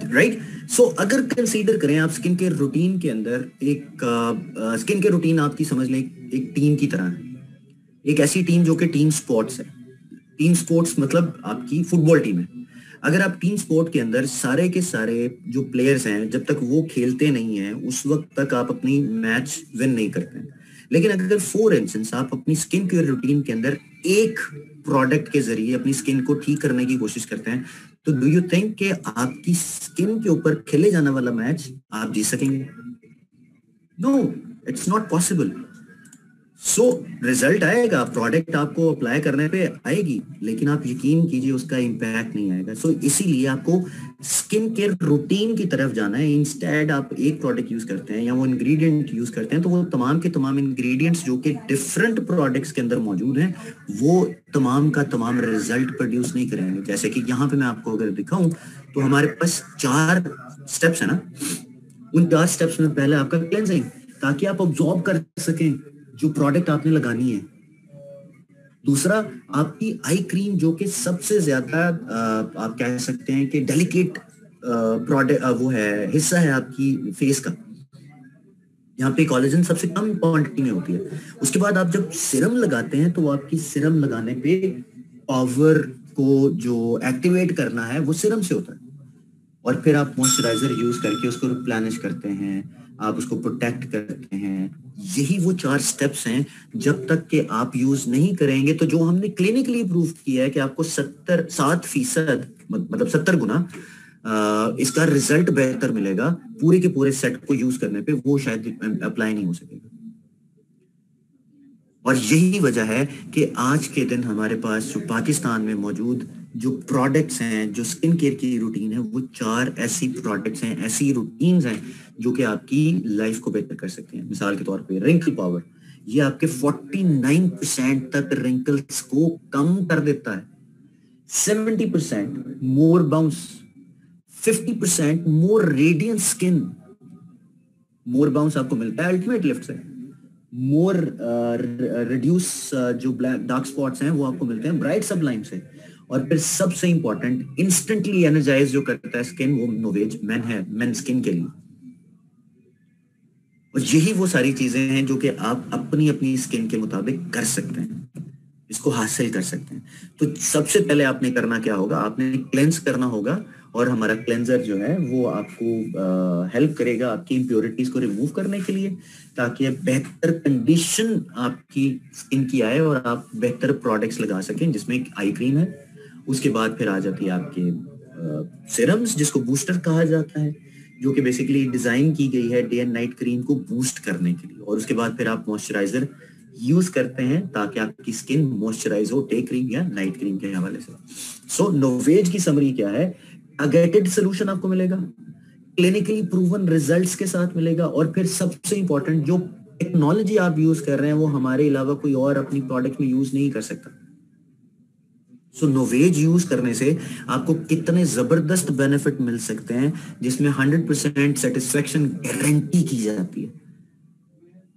राइट। सो अगर कंसीडर करें आप स्किन केयर रूटीन के अंदर, एक स्किन केयर रूटीन आपकी समझ लें एक टीम की तरह है। एक ऐसी टीम जो कि टीम स्पोर्ट्स है। टीम स्पोर्ट्स मतलब आपकी फुटबॉल टीम है। अगर आप टीम स्पोर्ट के अंदर सारे के सारे जो प्लेयर्स हैं जब तक वो खेलते नहीं हैं उस वक्त तक आप अपनी मैच विन नहीं करते हैं। लेकिन अगर फॉर इंस्टेंस आप अपनी स्किन केयर रूटीन के अंदर एक प्रोडक्ट के जरिए अपनी स्किन को ठीक करने की कोशिश करते हैं, तो डू यू थिंक कि आपकी स्किन के ऊपर खेले जाने वाला मैच आप जीत सकेंगे? No, it's not possible. So result आएगा, प्रोडक्ट आपको अप्लाई करने पे आएगी, लेकिन आप यकीन कीजिए उसका इम्पैक्ट नहीं आएगा। सो इसीलिए आपको स्किन केयर रूटीन की तरफ जाना है। इंस्टेड आप एक प्रोडक्ट यूज करते हैं या वो इंग्रेडिएंट यूज करते हैं, तो वो तमाम के तमाम इंग्रेडिएंट्स जो कि डिफरेंट प्रोडक्ट्स के अंदर मौजूद हैं वो तमाम का तमाम रिजल्ट प्रोड्यूस नहीं करेंगे। जैसे कि यहाँ पे मैं आपको अगर दिखाऊं तो हमारे पास 4 स्टेप्स है ना। उन 4 स्टेप्स में पहले आपका क्लेंजिंग, ताकि आप ऑब्जॉर्ब कर सकें जो प्रोडक्ट आपने लगानी है। दूसरा आपकी आई क्रीम जो कि सबसे ज्यादा आप कह सकते हैं कि डेलिकेट प्रोडक्ट वो है, हिस्सा है आपकी फेस का। यहाँ पे कोलेजन सबसे कम क्वांटिटी में होती है। उसके बाद आप जब सिरम लगाते हैं तो वो आपकी सिरम लगाने पे पावर को जो एक्टिवेट करना है वो सिरम से होता है। और फिर आप मॉइस्चराइजर यूज करके उसको रिप्लेनिश करते हैं, आप उसको प्रोटेक्ट करते हैं। यही वो 4 स्टेप्स हैं। जब तक कि आप यूज नहीं करेंगे तो जो हमने क्लिनिकली प्रूव किया है कि आपको 7% मतलब 70 गुना इसका रिजल्ट बेहतर मिलेगा पूरे के पूरे सेट को यूज करने पे, वो शायद अप्लाई नहीं हो सकेगा। और यही वजह है कि आज के दिन हमारे पास जो पाकिस्तान में मौजूद जो प्रोडक्ट्स हैं, जो स्किन केयर की रूटीन है, वो 4 ऐसी प्रोडक्ट्स हैं, ऐसी रूटीन्स हैं जो कि आपकी लाइफ को बेहतर कर सकते हैं। मिसाल के तौर पे रिंकल पावर, ये आपके 49% तक रिंकल्स को कम कर देता है। 70% मोर बाउंस, 50% मोर रेडियंट स्किन, मोर बाउंस आपको मिलता है अल्टीमेट लिफ्ट से, मोर रिड्यूस जो ब्लैक डार्क स्पॉट्स हैं वो आपको मिलते हैं ब्राइट सबलाइम से, और फिर सबसे इंपॉर्टेंट इंस्टेंटली एनर्जाइज जो करता है स्किन वो नोवेज मेन है, मेन स्किन के लिए। और यही वो सारी चीजें हैं जो कि आप अपनी अपनी स्किन के मुताबिक कर सकते हैं, इसको हासिल कर सकते हैं। तो सबसे पहले आपने करना क्या होगा, आपने क्लेंस करना होगा, और हमारा क्लेंजर जो है वो आपको हेल्प करेगा आपकी इम्प्योरिटीज को रिमूव करने के लिए, ताकि बेहतर कंडीशन आपकी स्किन की आए और आप बेहतर प्रोडक्ट्स लगा सकें, जिसमें एक आई क्रीम है। उसके बाद फिर आ जाती है आपके सीरम्स, जिसको बूस्टर कहा जाता है, जो कि बेसिकली डिजाइन की गई है डे एंड नाइट क्रीम को बूस्ट करने के लिए। और उसके बाद फिर आप मॉइस्चराइजर यूज करते हैं ताकि आपकी स्किन मॉइस्चराइज हो डे क्रीम या नाइट क्रीम के हवाले से। सो नोवेज की समरी क्या है, टारगेटेड सोल्यूशन आपको मिलेगा, क्लिनिकली प्रूवन रिजल्ट्स के साथ मिलेगा, और फिर सबसे इंपॉर्टेंट जो टेक्नोलॉजी आप यूज कर रहे हैं वो हमारे अलावा कोई और अपनी प्रोडक्ट में यूज नहीं कर सकता। सो नोवेज यूज करने से आपको कितने जबरदस्त बेनिफिट मिल सकते हैं, जिसमें 100% सेटिस्फेक्शन गारंटी की जाती है,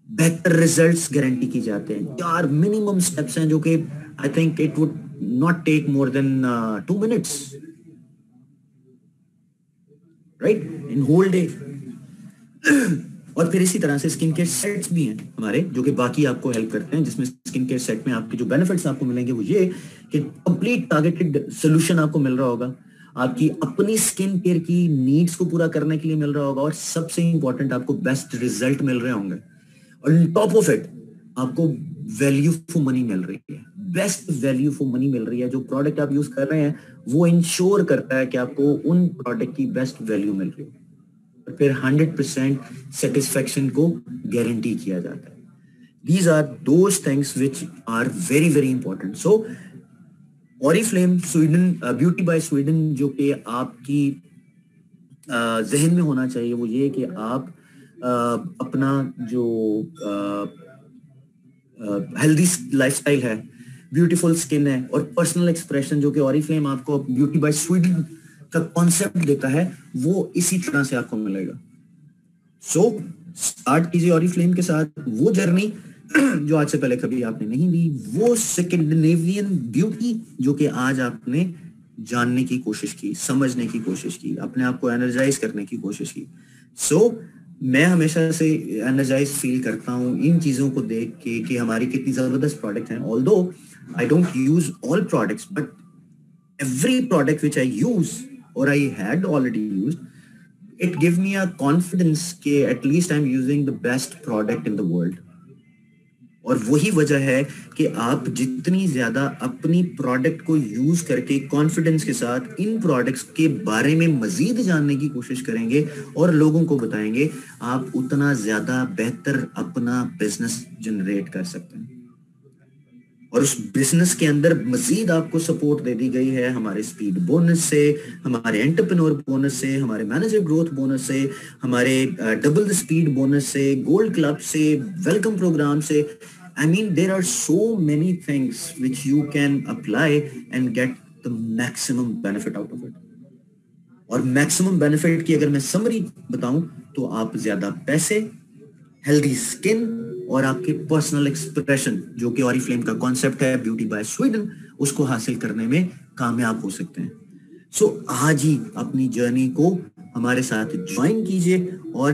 बेहतर रिजल्ट्स गारंटी की जाते हैं। 4 मिनिमम स्टेप्स हैं जो कि I think it would not take more than 2 minutes, right, in whole day. और फिर इसी तरह से स्किन केयर सेट्स भी हैं हमारे, जो कि बाकी आपको हेल्प करते हैं, जिसमें स्किन केयर सेट में आपके जो बेनिफिट्स आपको मिलेंगे वो ये कि कंप्लीट टारगेटेड सोल्यूशन आपको मिल रहा होगा, आपकी अपनी स्किन केयर की नीड्स को पूरा करने के लिए मिल रहा होगा, और सबसे इंपॉर्टेंट आपको बेस्ट रिजल्ट मिल रहे होंगे, और टॉप ऑफ इट आपको वैल्यू फॉर मनी मिल रही है, बेस्ट वैल्यू फॉर मनी मिल रही है। जो प्रोडक्ट आप यूज कर रहे हैं वो इंश्योर करता है कि आपको उन प्रोडक्ट की बेस्ट वैल्यू मिल रही है, फिर 100% सेटिस्फेक्शन को गारंटी किया जाता है। These are those things which are very very important. So Oriflame Sweden, beauty by Sweden, जो कि आपकी जहन में होना चाहिए वो ये कि आप अपना जो हेल्दी लाइफस्टाइल है, ब्यूटीफुल स्किन है, और पर्सनल एक्सप्रेशन जो कि Oriflame आपको ब्यूटी बाय स्वीडन का कॉन्सेप्ट देता है, वो इसी तरह से आपको मिलेगा। सो स्टार्ट कीजिए Oriflame के साथ वो जर्नी जो आज से पहले कभी आपने नहीं दी, वो स्कैंडिनेवियन ब्यूटी जो कि आज आपने जानने की कोशिश की, समझने की कोशिश की, अपने आप को एनर्जाइज करने की कोशिश की। सो मैं हमेशा से एनर्जाइज फील करता हूँ इन चीजों को देख के कि हमारी कितनी जबरदस्त प्रोडक्ट हैं। Although I don't use all products, but every product which I use or I had already used, it give me a confidence कि at least I'm using the best product in the world. और वही वजह है कि आप जितनी ज्यादा अपनी प्रोडक्ट को यूज करके कॉन्फिडेंस के साथ इन प्रोडक्ट्स के बारे में मजीद जानने की कोशिश करेंगे और लोगों को बताएंगे, आप उतना ज्यादा बेहतर अपना बिजनेस जनरेट कर सकते हैं। और उस बिजनेस के अंदर मजीद आपको सपोर्ट दे दी गई है हमारे स्पीड बोनस से, हमारे एंटरप्रेन्योर बोनस से, हमारे मैनेजर ग्रोथ बोनस से, हमारे डबल द स्पीड बोनस से, गोल्ड क्लब से, वेलकम प्रोग्राम से। I mean there are so many things which you can apply and get the maximum benefit out of it. और maximum benefit की अगर मैं summary बताऊं तो आप ज्यादा पैसे, हेल्दी स्किन और आपके पर्सनल एक्सप्रेशन जो कि Oriflame का कॉन्सेप्ट है ब्यूटी बाय स्वीडन, उसको हासिल करने में कामयाब हो सकते हैं। सो आज ही अपनी जर्नी को हमारे साथ ज्वाइन कीजिए और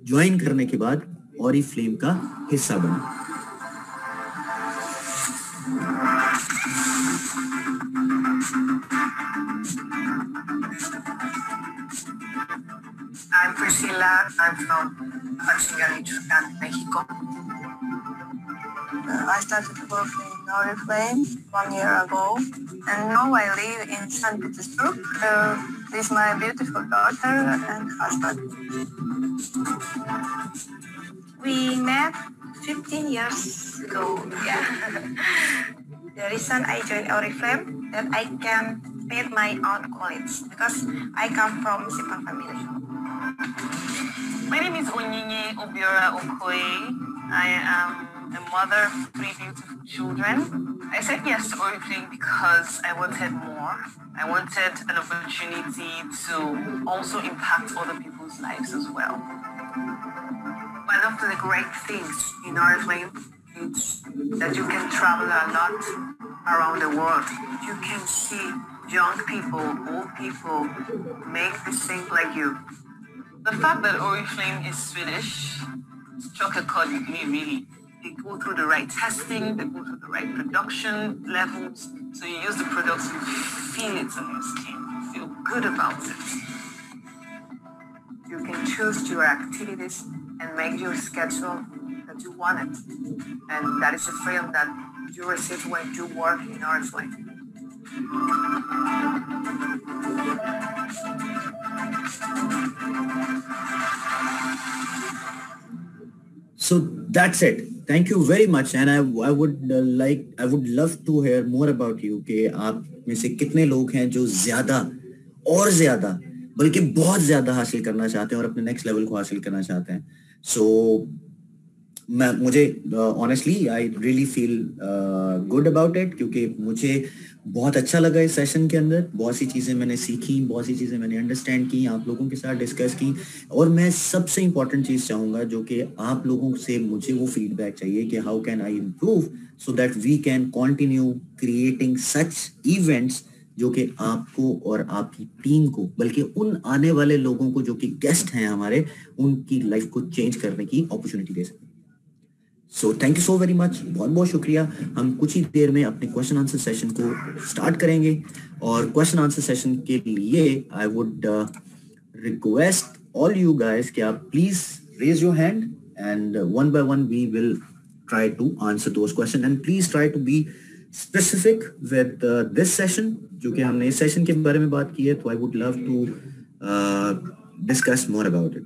ज्वाइन करने के बाद Oriflame का हिस्सा बने। I'm Priscilla. I'm from Pachuca, Mexico. I started working in Oriflame 1 year ago, And now I live in St. Petersburg with my beautiful daughter and husband. we met 15 years ago. Yeah. The reason I joined Oriflame that I can pay my own college because I come from simple family. My name is Onyinye Obiora Okoye. I am a mother of 3 beautiful children. I said yes to Oriflame because I wanted more. I wanted an opportunity to also impact other people's lives as well. One of the great things in Oriflame is that you can travel a lot around the world. You can see young people, old people make this thing like you. The fact that Oriflame is Swedish struck a chord with me, really. They go through the right testing, they go through the right production levels, so you use the products, you feel it on your skin, you feel good about it. You can choose your activities and make your schedule that you want it. And that is the freedom that you receive when you work in Oriflame. So that's it. Thank you very much, and I would love to hear more about you कि आप में से कितने लोग हैं जो ज़्यादा और ज़्यादा बल्कि बहुत ज़्यादा हासिल करना चाहते हैं और अपने नेक्स्ट लेवल को हासिल करना चाहते हैं. So मुझे honestly I really feel good about it, क्योंकि मुझे बहुत अच्छा लगा इस सेशन के अंदर. बहुत सी चीज़ें मैंने सीखी, बहुत सी चीज़ें मैंने अंडरस्टैंड की, आप लोगों के साथ डिस्कस की. और मैं सबसे इम्पॉर्टेंट चीज़ चाहूँगा जो कि आप लोगों से मुझे वो फीडबैक चाहिए कि how can I improve so that we can continue creating such events जो कि आपको और आपकी टीम को, बल्कि उन आने वाले लोगों को जो कि गेस्ट हैं हमारे, उनकी लाइफ को चेंज करने की अपॉर्चुनिटी दे सकें. So thank you so very much, बहुत बहुत शुक्रिया. हम कुछ ही देर में अपने क्वेश्चन आंसर सेशन को स्टार्ट करेंगे, और क्वेश्चन आंसर सेशन के लिए I would request all you guys कि आप please raise your hand and one by one we will try to answer those question. And please try to be specific with this session, जो कि हमने इस session के बारे में बात की है, तो I would love to discuss more about it.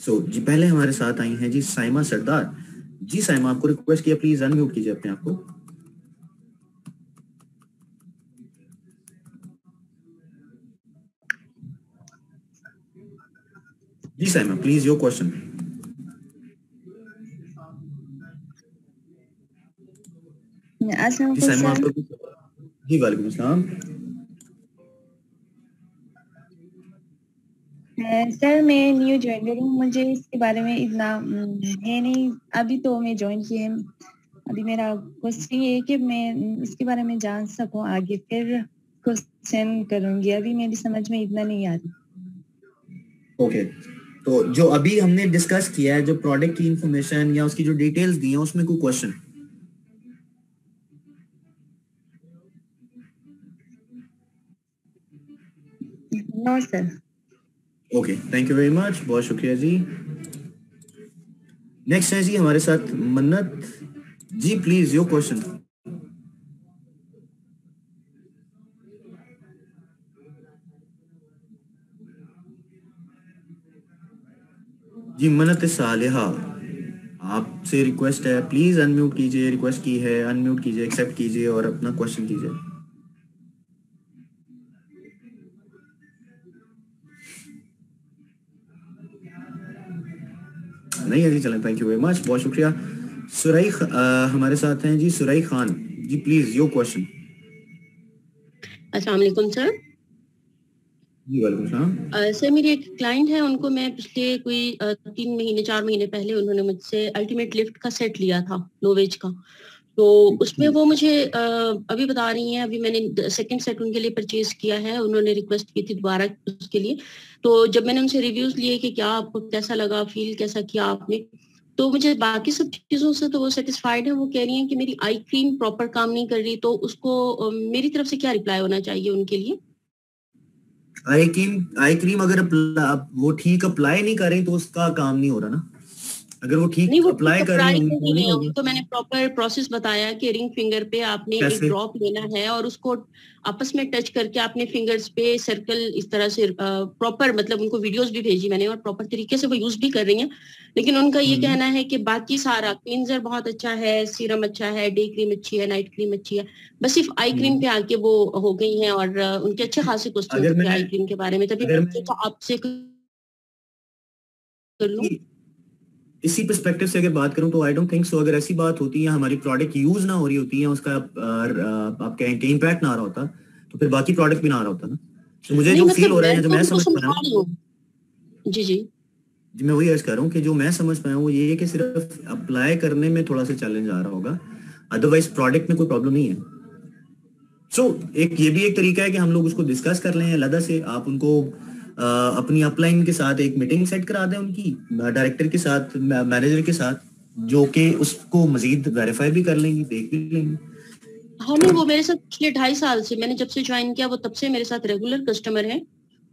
So जी, पहले हमारे साथ आई हैं जी साइमा सरदार. जी साइमा, आपको रिक्वेस्ट किया, प्लीज अनम्यूट कीजिए अपने आप को. जी साइमा, प्लीज योर क्वेश्चन. जी साइमा, आपको. जी वालेकुम अस्सलाम. सर मैं न्यू ज्वाइन करूँ, मुझे इसके बारे में इतना है नहीं, अभी तो मैं ज्वाइन की है. अभी मेरा क्वेश्चन ये है कि मैं इसके बारे में जान सकूं आगे, फिर क्वेश्चन करूंगी. अभी मेरी समझ में इतना नहीं आ रही. ओके, तो जो अभी हमने डिस्कस किया है, जो प्रोडक्ट की इंफॉर्मेशन या उसकी जो डिटेल्स दी हैं, उसमें कोई question? No sir. Okay, thank you very much, बहुत शुक्रिया जी. नेक्स्ट है जी हमारे साथ Mannat ji, please your question. जी मन्नत सालिहा, आपसे रिक्वेस्ट है, प्लीज अनम्यूट कीजिए. रिक्वेस्ट की है, अनम्यूट कीजिए, एक्सेप्ट कीजिए और अपना क्वेश्चन कीजिए. नहीं है जी, चलें. थैंक यू वेरी मच, बहुत शुक्रिया. सुरई हमारे साथ हैं जी, सुरई खान जी, प्लीज योर क्वेश्चन. अस्सलाम वालेकुम सर. जी वालेकुम सलाम. सर मेरी एक क्लाइंट है, उनको मैं पिछले कोई 3 महीने 4 महीने पहले उन्होंने मुझसे अल्टीमेट लिफ्ट का सेट लिया था, नोवेज का. तो उसमें वो मुझे अभी बता रही हैं, अभी मैंने सेकंड सेट उनके लिए परचेज किया है. उन्होंने रिक्वेस्ट की थी दोबारा उसके लिए. तो जब मैंने उनसे रिव्यूज लिए कि क्या आपको कैसा लगा, फील कैसा किया आपने, तो मुझे बाकी सब चीजों से तो वो सेटिस्फाइड है. वो कह रही हैं कि मेरी आई क्रीम प्रॉपर काम नहीं कर रही, तो उसको मेरी तरफ से क्या रिप्लाई होना चाहिए उनके लिए? आई क्रीम अगर वो ठीक अप्लाई नहीं कर रही तो उसका काम नहीं हो रहा ना. अगर वो ठीक अप्लाई कर रही है तो मैंने प्रॉपर प्रोसेस बताया कि रिंग फिंगर पे आपने एक ड्रॉप लेना है और उसको आपस में टच करके आपने फिंगर्स पे सर्कल इस तरह से प्रॉपर, मतलब उनको वीडियोस भी भेजी मैंने और प्रॉपर तरीके से वो यूज भी कर रही हैं. लेकिन उनका ये कहना है कि बाकी सारा क्लींजर बहुत अच्छा है, सीरम अच्छा है, डे क्रीम अच्छी है, नाइट क्रीम अच्छी है, बस सिर्फ आई क्रीम पे आके वो हो गई हैं. और उनके अच्छे खासे क्वेश्चन थे आई क्रीम के बारे में, तभी आपसे कर लूं. इसी पर्सपेक्टिव से अगर बात करूं तो आई डोंट थिंक सो, अगर ऐसी बात होती है हमारी प्रोडक्ट यूज ना हो रही होती है, उसका आप कहें कि इम्पैक्ट ना आ रहा होता, तो फिर बाकी प्रोडक्ट भी ना आ रहा होता ना। तो मुझे जो फील हो रहा है, जो मैं समझ पा रहा हूँ, जी मैं वही अर्ज कर रहा हूँ कि जो मैं समझ पाया हूँ वो ये है कि सिर्फ अप्लाई करने में थोड़ा सा चैलेंज आ रहा होगा, अदरवाइज प्रोडक्ट में कोई प्रॉब्लम नहीं है। सो एक ये भी एक तरीका है कि हम लोग उसको डिस्कस कर लें अलग से, आप उनको अपनी अपलाइन के साथ एक मीटिंग सेट करा दें, उनकी डायरेक्टर के साथ, मैनेजर के साथ, जो कि उसको मजीद वेरीफाई भी कर लेंगी, देख भी लेंगी। हाँ नहीं, वो मेरे साथ पिछले 2.5 साल से, मैंने जब से ज्वाइन किया वो तब से मेरे साथ रेगुलर कस्टमर है,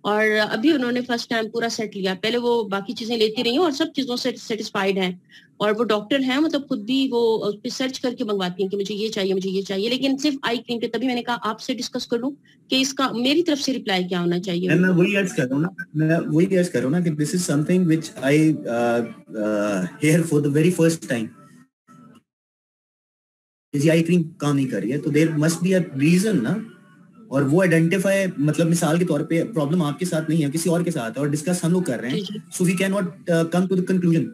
और अभी उन्होंने फर्स्ट टाइम पूरा सेट लिया। पहले वो बाकी चीजें लेती रही और सब चीजों से सेटिस्फाइड हैं, और वो डॉक्टर हैं, मतलब खुद भी वो उस पर सर्च करके मंगवाती हैं कि मुझे ये चाहिए, मुझे ये चाहिए, लेकिन सिर्फ आई क्रीम पे। तभी मैंने कहा आपसे डिस्कस कर लूं कि इसका मेरी तरफ से रिप्लाई क्या होना चाहिए। मैं वही अर्ज कर रहा हूँ ना कि this is something which I hear for the very first time. Eye cream काम नहीं कर रही है तो there must be a reason ना, और वो आइडेंटिफाई, मतलब मिसाल के तौर पे प्रॉब्लम आपके साथ नहीं है, किसी और के साथ है, और डिस्कस हम लोग कर रहे हैं, so we can not come to the conclusion.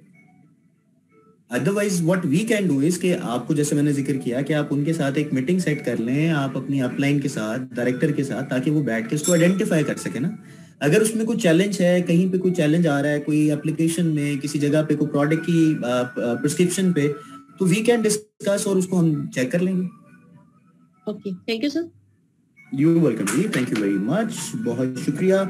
Otherwise what we can do is कि आपको, जैसे मैंने जिक्र किया, कि आप उनके साथ एक मीटिंग सेट कर लें, आप अपनी अपलाइन के साथ, डायरेक्टर के साथ, ताकि वो बैठ के उसको आइडेंटिफाई कर सके ना। अगर उसमें कोई चैलेंज है, कहीं पे कोई चैलेंज आ रहा है, कोई एप्लीकेशन में, किसी जगह पे, कोई प्रोडक्ट की प्रिस्क्रिप्शन पे, तो वी कैन डिस्कस और उसको हम चेक कर लेंगे। Okay, thank you sir. You welcome जी, थैंक यू वेरी मच, बहुत शुक्रिया।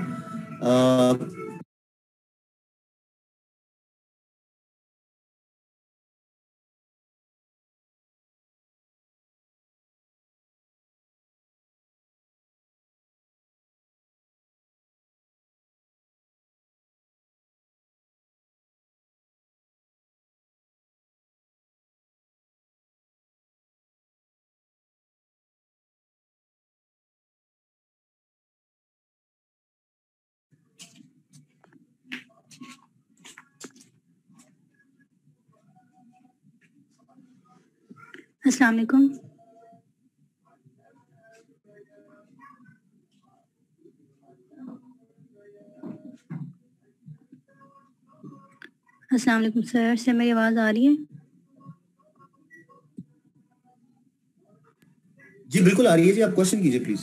अस्सलाम वालेकुम। अस्सलाम वालेकुम सर, से मेरी आवाज़ आ रही है? जी बिल्कुल आ रही है जी, आप क्वेश्चन कीजिए प्लीज।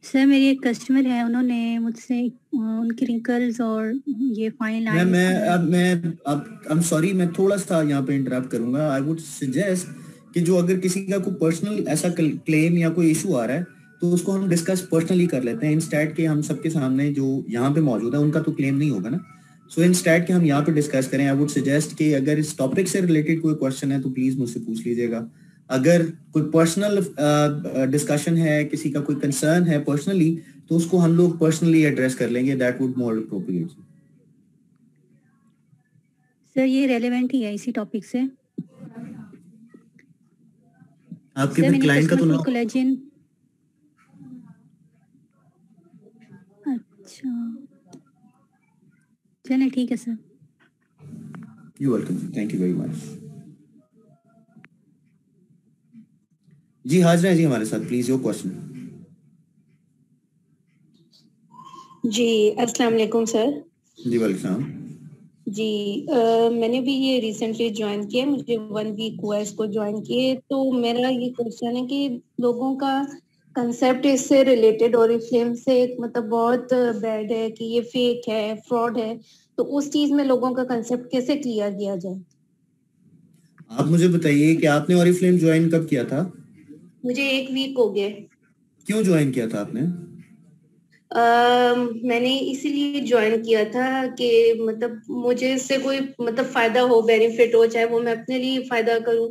सर मेरी एक कस्टमर है, उन्होंने मुझसे उनकी रिंकल्स और ये fine line. I am sorry, मैं थोड़ा सा यहाँ पे इंटरप्ट करूंगा। आई वुड सजेस्ट कि जो अगर किसी का कोई पर्सनल ऐसा क्लेम या कोई इशू आ रहा है तो उसको हम डिस्कस पर्सनली कर लेते हैं, इंस्टेड के हम सबके सामने जो यहाँ पे मौजूद है उनका तो क्लेम नहीं होगा ना। सो इंस्टेड के हम यहाँ पे डिस्कस करें। आई वुड सजेस्ट कि अगर इस टॉपिक से रिलेटेड कोई क्वेश्चन है तो प्लीज मुझसे पूछ लीजिएगा। अगर कोई पर्सनल डिस्कशन है, किसी का कोई कंसर्न है पर्सनली, तो उसको हम लोग पर्सनली एड्रेस कर लेंगे, that would more appropriate. Sir ये रेलेवेंट ही है इसी टॉपिक से। आपके भी क्लाइंट का तो नाम कोलेजन। अच्छा चलिए ठीक है sir. You welcome, thank you very much जी। हाजिर है जी हमारे साथ, प्लीज योर क्वेश्चन। जी अस्सलाम वालेकुम सर। जी वेलकम जी। मैंने भी ये रिसेंटली ज्वाइन किया, मुझे 1 वीक हुआ इसको ज्वाइन किए। तो मेरा ये क्वेश्चन है कि लोगों का कंसेप्ट इससे रिलेटेड ओरिफ्लेम से मतलब बहुत बैड है कि ये फेक है, फ्रॉड है, तो उस चीज में लोगों का कंसेप्ट कैसे क्लियर किया जाए? आप मुझे बताइए कि आपने ओरिफ्लेम ज्वाइन कब किया था? मुझे 1 वीक हो गया। क्यों ज्वाइन किया था आपने? मैंने इसीलिए ज्वाइन किया था कि मतलब मुझे इससे कोई मतलब फायदा हो, बेनिफिट हो, चाहे वो मैं अपने लिए फायदा करूं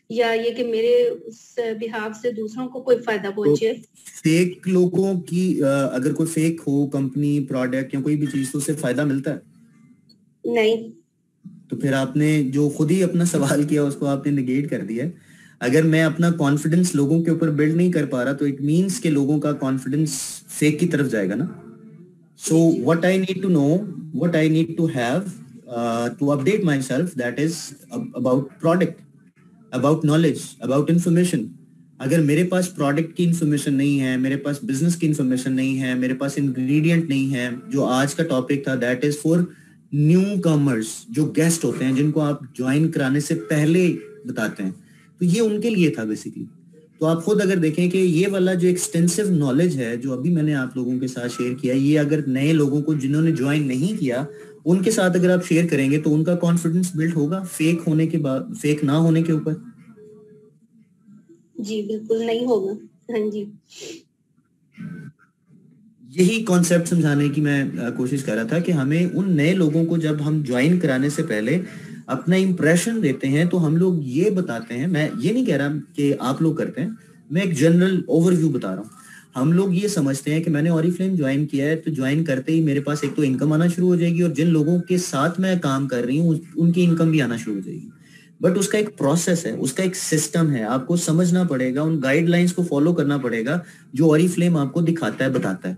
या ये कि मेरे उस बिहाफ से दूसरों को कोई फायदा पहुंचे। तो फेक लोगों की अगर कोई फेक हो कंपनी, प्रोडक्ट या कोई भी चीज, तो उससे फायदा मिलता है? नहीं। तो फिर आपने जो खुद ही अपना सवाल किया उसको आपने निगेट कर दिया। अगर मैं अपना कॉन्फिडेंस लोगों के ऊपर बिल्ड नहीं कर पा रहा तो इट मींस कि लोगों का कॉन्फिडेंस फेक की तरफ जाएगा ना। So what I need to know, what I need to have to update my self, that is about product, about knowledge, about information. अगर मेरे पास प्रोडक्ट की इंफॉर्मेशन नहीं है, मेरे पास बिजनेस की इंफॉर्मेशन नहीं है, मेरे पास इंग्रेडिएंट नहीं है, जो आज का टॉपिक था that is for new commerce जो गेस्ट होते हैं, जिनको आप ज्वाइन कराने से पहले बताते हैं, तो ये उनके लिए था बेसिकली। तो आप खुद अगर देखें कि ये वाला जो एक्सटेंसिव नॉलेज है जो अभी मैंने आप लोगों के साथ शेयर किया, ये अगर नए लोगों को जिन्होंने ज्वाइन नहीं किया उनके साथ अगर आप शेयर करेंगे तो उनका कॉन्फिडेंस बिल्ड होगा फेक होने के बाद, फेक ना होने के ऊपर। जी बिल्कुल नहीं होगा। हाँ जी, यही कॉन्सेप्ट समझाने की मैं कोशिश कर रहा था कि हमें उन नए लोगों को जब हम ज्वाइन कराने से पहले अपना इंप्रेशन देते हैं तो हम लोग ये बताते हैं, मैं ये नहीं कह रहा कि आप लोग करते हैं, मैं एक जनरल ओवरव्यू बता रहा हूँ। हम लोग ये समझते हैं कि मैंने ऑरिफ्लेम ज्वाइन किया है तो ज्वाइन करते ही मेरे पास एक तो इनकम आना शुरू हो जाएगी और जिन लोगों के साथ मैं काम कर रही हूँ उनकी इनकम भी आना शुरू हो जाएगी। बट उसका एक प्रोसेस है, उसका एक सिस्टम है, आपको समझना पड़ेगा, उन गाइडलाइंस को फॉलो करना पड़ेगा जो ऑरिफ्लेम आपको दिखाता है, बताता है।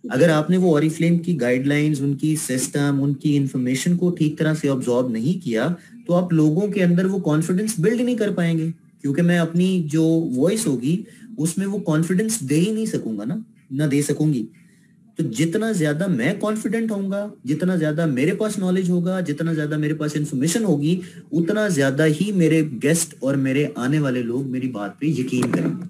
अगर आपने वो ऑरिफ्लेम की गाइडलाइंस, उनकी सिस्टम, उनकी इंफॉर्मेशन को ठीक तरह से ऑब्जॉर्व नहीं किया तो आप लोगों के अंदर वो कॉन्फिडेंस बिल्ड नहीं कर पाएंगे, क्योंकि मैं अपनी जो वॉइस होगी उसमें वो कॉन्फिडेंस दे ही नहीं सकूंगा ना दे सकूंगी। तो जितना ज्यादा मैं कॉन्फिडेंट होऊंगा, जितना ज्यादा मेरे पास नॉलेज होगा, जितना ज्यादा मेरे पास इंफॉर्मेशन होगी, उतना ज्यादा ही मेरे गेस्ट और मेरे आने वाले लोग मेरी बात पे यकीन करेंगे।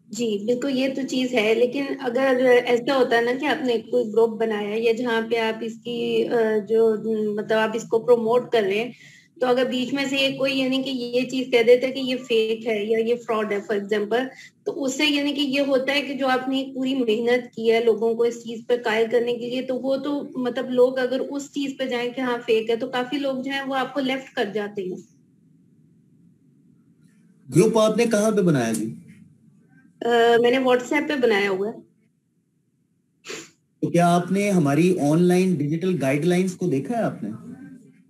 जी बिल्कुल, ये तो चीज है। लेकिन अगर ऐसा होता है ना कि आपने कोई ग्रुप बनाया या जहाँ पे आप इसकी जो मतलब आप इसको प्रमोट कर रहे हैं, तो अगर बीच में से कोई यानी कि ये चीज कह देता है कि ये फेक है या ये फ्रॉड है फॉर एग्जांपल, तो उससे यानी कि ये होता है कि जो आपने पूरी मेहनत की है लोगों को इस चीज पे कायल करने के लिए, तो वो तो मतलब लोग अगर उस चीज पे जाएं कि हाँ फेक है, तो काफी लोग जो है वो आपको लेफ्ट कर जाते हैं। ग्रुप आपने कहाँ पे बनाया जी? मैंने व्हाट्सएप पे बनाया हुआ है। तो क्या आपने हमारी ऑनलाइन डिजिटल गाइडलाइंस को देखा है आपने?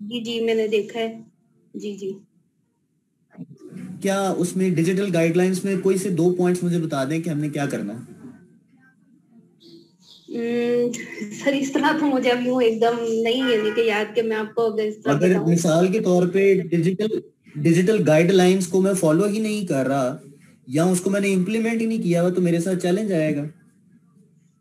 जी जी मैंने देखा है। जी जी। क्या उसमें डिजिटल गाइडलाइंस में कोई से 2 पॉइंट्स मुझे बता दें कि हमने क्या करना है? सर इस तरह तो मुझे अभी एकदम नहीं है कि याद कि मैं आपको अगर मिसाल के तौर पे डिजिटल गाइडलाइंस को मैं फॉलो ही नहीं कर रहा या उसको मैंने इम्प्लीमेंट ही नहीं किया हुआ तो मेरे साथ चैलेंज आएगा।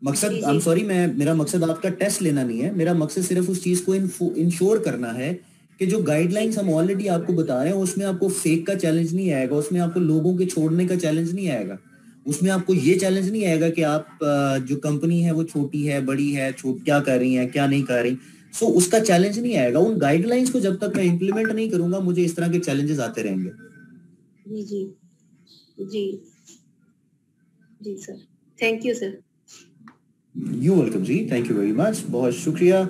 मकसद, आई एम सॉरी, मेरा मकसद आपका टेस्ट लेना नहीं है, मेरा मकसद सिर्फ उस चीज को इंश्योर करना है कि जो गाइडलाइंस हम ऑलरेडी आपको बता रहे हैं उसमें आपको फेक का चैलेंज नहीं आएगा, उसमें आपको लोगों के छोड़ने का चैलेंज नहीं आएगा, उसमें आपको ये चैलेंज नहीं आएगा कि आप जो कंपनी है वो छोटी है, बड़ी है, क्या कर रही है, क्या नहीं कर रही। सो उसका चैलेंज नहीं आएगा। उन गाइडलाइंस को जब तक मैं इंप्लीमेंट नहीं करूंगा मुझे इस तरह के चैलेंजेस आते रहेंगे। जी जी जी जी sir, thank you sir. You welcome जी, थैंक यू वेरी मच, बहुत शुक्रिया।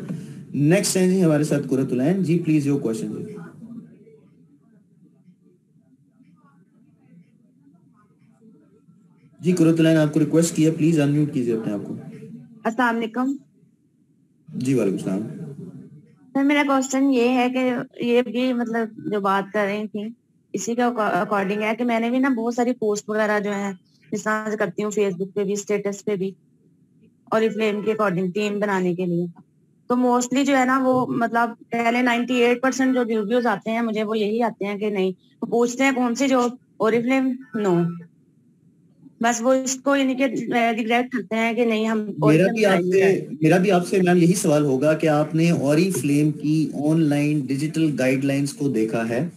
नेक्स्ट है जी हमारे साथ Qurratulain ji, please your question जी। जी कुरतुलैन, आपको रिक्वेस्ट किया, प्लीज अनम्यूट कीजिए अपने आप को। अस्सलाम वालेकुम जी वालेकुम सलाम। सर, मेरा क्वेश्चन ये है कि ये भी मतलब जो बात कर रही थी इसी का अकॉर्डिंग है कि मैंने भी ना बहुत सारी पोस्ट वगैरह जो है जिस तरह से करती हूँ फेसबुक पे भी, स्टेटस पे भी, और फ्लेम के अकॉर्डिंग टीम बनाने के लिए, तो मोस्टली जो है ना वो मतलब पहले 98% जो रिव्यूज आते हैं मुझे वो यही आते हैं कि नहीं, वो पूछते हैं कौन सी जॉब, ओरिफ्लेम, नो, बस वो इसको यानी कि रिग्रेट करते हैं कि नहीं हम मेरा भी आपसे मैम यही सवाल होगा कि आपने ओरिफ्लेम की ऑनलाइन डिजिटल गाइडलाइंस को देखा है?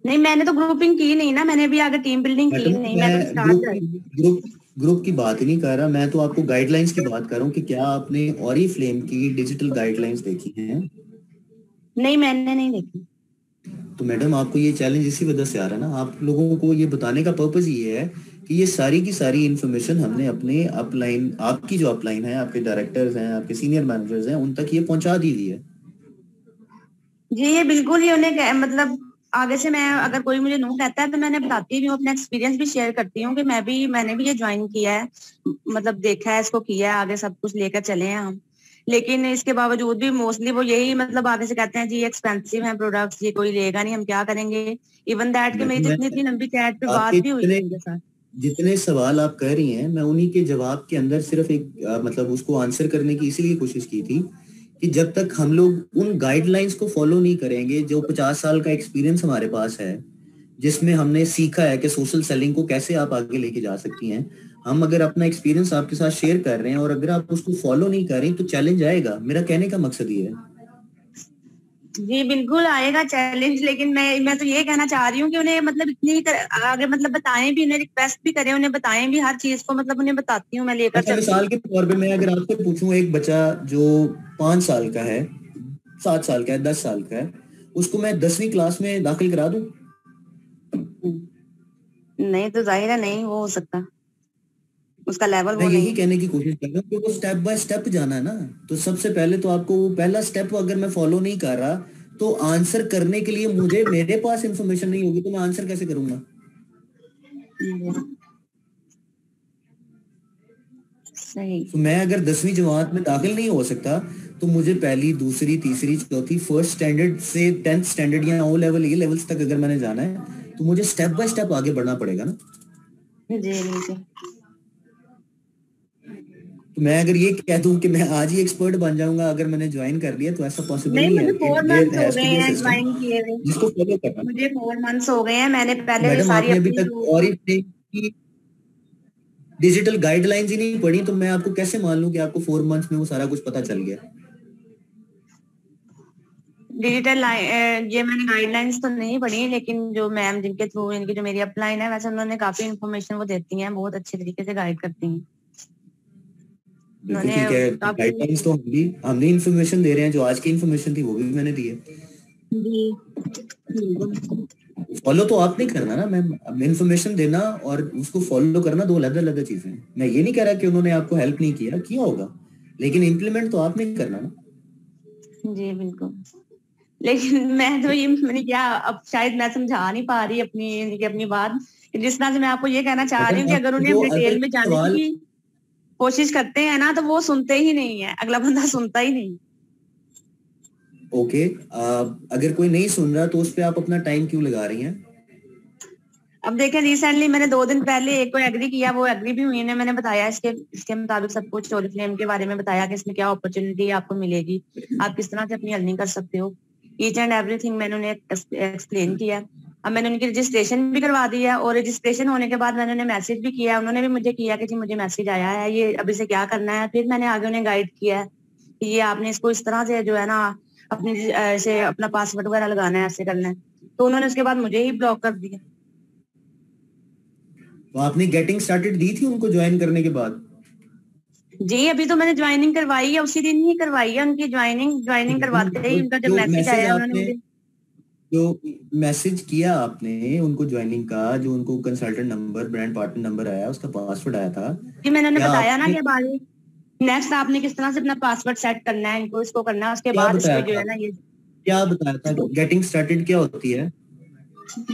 नहीं, मैंने तो ग्रुपिंग की नहीं ना, मैंने भी आगे टीम बिल्डिंग की नहीं, मैं तो स्टार्ट कर रही हूं। ग्रुप की बात ही नहीं कर रहा मैं, तो आपको गाइडलाइंस की बात कर रहा हूँ कि क्या आपने ओरिफ्लेम की डिजिटल गाइडलाइंस देखी हैं? नहीं, मैंने नहीं देखी। तो मैडम आपको ये चैलेंज इसी वजह से आ रहा है ना, आप लोगों को ये बताने का पर्पस ये है कि ये सारी की सारी इंफॉर्मेशन हमने अपने अपलाइन, आपकी जो अपलाइन है, आपके डायरेक्टर्स हैं, आपके सीनियर मैनेजर्स हैं, उन तक ये पहुंचा दी हुई है। जी ये बिल्कुल ही उन्हें मतलब आगे से मैं अगर कोई मुझे नो कहता है तो मैंने बताती हूँ, अपना एक्सपीरियंस भी शेयर करती हूँ कि मैंने भी ये ज्वाइन किया है, मतलब देखा है, इसको किया है, आगे सब कुछ लेकर चले हैं हम। लेकिन इसके बावजूद भी मोस्टली वो यही मतलब आगे से कहते हैं जी एक्सपेंसिव है प्रोडक्ट्स, ये कोई लेगा नहीं, हम क्या करेंगे। इवन दैट कि मेरी इतनी लंबी चैट पे बात भी हुई उनके साथ। जितने सवाल आप कह रही हैं मैं उन्हीं के जवाब के अंदर सिर्फ एक मतलब उसको आंसर करने की इसीलिए कोशिश की थी कि जब तक हम लोग उन गाइडलाइंस को फॉलो नहीं करेंगे, जो 50 साल का एक्सपीरियंस हमारे पास है, जिसमें हमने सीखा है कि सोशल सेलिंग को कैसे आप आगे लेके जा सकती हैं, हम अगर अपना एक्सपीरियंस आपके साथ शेयर कर रहे हैं और अगर आप उसको फॉलो नहीं कर रहे तो चैलेंज आएगा। मेरा कहने का मकसद ये है। जी बिल्कुल आएगा चैलेंज, लेकिन मैं तो ये कहना चाह रही हूँ कि उन्हें मतलब इतनी आगे मतलब बताएं भी, उन्हें रिक्वेस्ट भी करें, उन्हें बताएं भी हर चीज को, मतलब उन्हें बताती हूँ मैं लेकर अच्छा, मिसाल के तौर पे मैं अगर आपसे पूछूं, एक बच्चा जो 5 साल का है, 7 साल का है, 10 साल का है, उसको मैं 10वीं क्लास में दाखिल करा दूं? नहीं तो जाहिर है नहीं वो हो सकता, उसका लेवल मैं वो यही नहीं। कहने की कोशिश कर रहा हूँ कि वो स्टेप बाय स्टेप जाना है ना। तो सबसे पहले तो आपको वो पहला स्टेप अगर मैं फॉलो नहीं कर रहा तो आंसर करने के लिए मुझे, मेरे पास इंफॉर्मेशन नहीं होगी तो मैं आंसर कैसे करूंगा? सही। तो मैं अगर 10वीं जमात में दाखिल नहीं हो सकता तो मुझे पहली, दूसरी, तीसरी, चौथी, फर्स्ट स्टैंडर्ड से 10th स्टैंडर्ड या ओ लेवल, ये लेवल्स तक अगर मैंने जाना है तो मुझे स्टेप बाय स्टेप आगे बढ़ना पड़ेगा ना। जी। तो मैं अगर ये कह दूं कि मैं आज ही एक्सपर्ट बन जाऊंगा अगर मैंने ज्वाइन कर लिया, तो ऐसा पॉसिबल नहीं है। मुझे 4 मंथ्स हो गए हैं ज्वाइन किए हुए, जिसको फॉलो करना। मुझे 4 मंथ्स हो गए हैं। मैंने पहले मैडम सारी आपने अभी अपनी तक ओरिफ्लेम की डिजिटल गाइडलाइंस ही नहीं पढ़ी, तो मैं आपको कैसे मान लूं कि आपको 4 मंथ्स में वो सारा कुछ पता चल गया? डिजिटल ये मैंने गाइडलाइंस तो नहीं पढ़ी, लेकिन जो मैम जिनके थ्रू इनकी जो मेरी अपलाइन है, वैसे उन्होंने काफी इन्फॉर्मेशन वो देती हैं, बहुत अच्छे तरीके से गाइड करती हैं। बिल्कुल ठीक है, गाइडलाइंस तो हमने इन्फॉर्मेशन दे रहे हैं, जो आज की इन्फॉर्मेशन थी वो भी मैंने दी है। फॉलो तो आपने करना ना मैम, इन्फॉर्मेशन देना और उसको फॉलो करना दो अलग अलग चीजें हैं। मैं ये नहीं कह रहा कि उन्होंने आपको हेल्प नहीं किया होगा, लेकिन इम्प्लीमेंट तो आपने करना ना। जी बिल्कुल, लेकिन मैंने क्या, अब शायद मैं समझा नहीं पा रही अपनी बात। जिस तरह से मैं आपको ये कहना चाह रही हूँ कि अगर उन्हें डिटेल में जानने की कोशिश करते हैं ना तो वो सुनते ही नहीं है, अगला बंदा सुनता ही नहीं। ओके, अगर कोई नहीं सुन रहा तो उस पर आप अपना टाइम क्यों लगा रही हैं? अब देखें, रिसेंटली मैंने 2 दिन पहले एक को एग्री किया, वो एग्री भी हुई है। मैंने बताया इसके मुताबिक सब कुछ, ओरिफ्लेम के बारे में बताया कि इसमें क्या अपॉर्चुनिटी आपको मिलेगी, आप किस तरह से अपनी अर्निंग कर सकते हो, ईच एंड एवरीथिंग मैंने उन्हें एक्सप्लेन किया। अब मैंने उनकी रजिस्ट्रेशन भी करवा दी है, और रजिस्ट्रेशन होने के बाद मैंने उन्हें मैसेज भी किया, उन्होंने भी मुझे किया कि जी मुझे मैसेज आया है, ये अभी से क्या करना है। फिर मैंने आगे उन्हें गाइड किया है कि ये आपने इसको इस तरह से जो है ना अपनी ऐसे अपना पासवर्ड वगैरह लगाना है, ऐसे करना है। तो उन्होंने उसके बाद मुझे ही ब्लॉक कर दिया। तो आपने गेटिंग स्टार्टेड दी थी उनको ज्वाइन करने के बाद? जी अभी तो मैंने ज्वाइनिंग करवाई है, उसी दिन ही करवाई है उनकी ज्वाइनिंग करवाते ही उनका जब मैसेज आया, उन्होंने मुझे जो मैसेज किया आपने उनको ज्वाइनिंग का, जो उनको consultant number, brand partner number आया, उसका पासवर्ड आया था जी, मैंने उन्हें बताया ना कि बाद नेक्स्ट आपने किस तरह से अपना पासवर्ड सेट करना है, इनको इसको करना है, उसके बाद इसको जो है ना ये क्या बताया था? गेटिंग स्टार्टेड क्या होती है?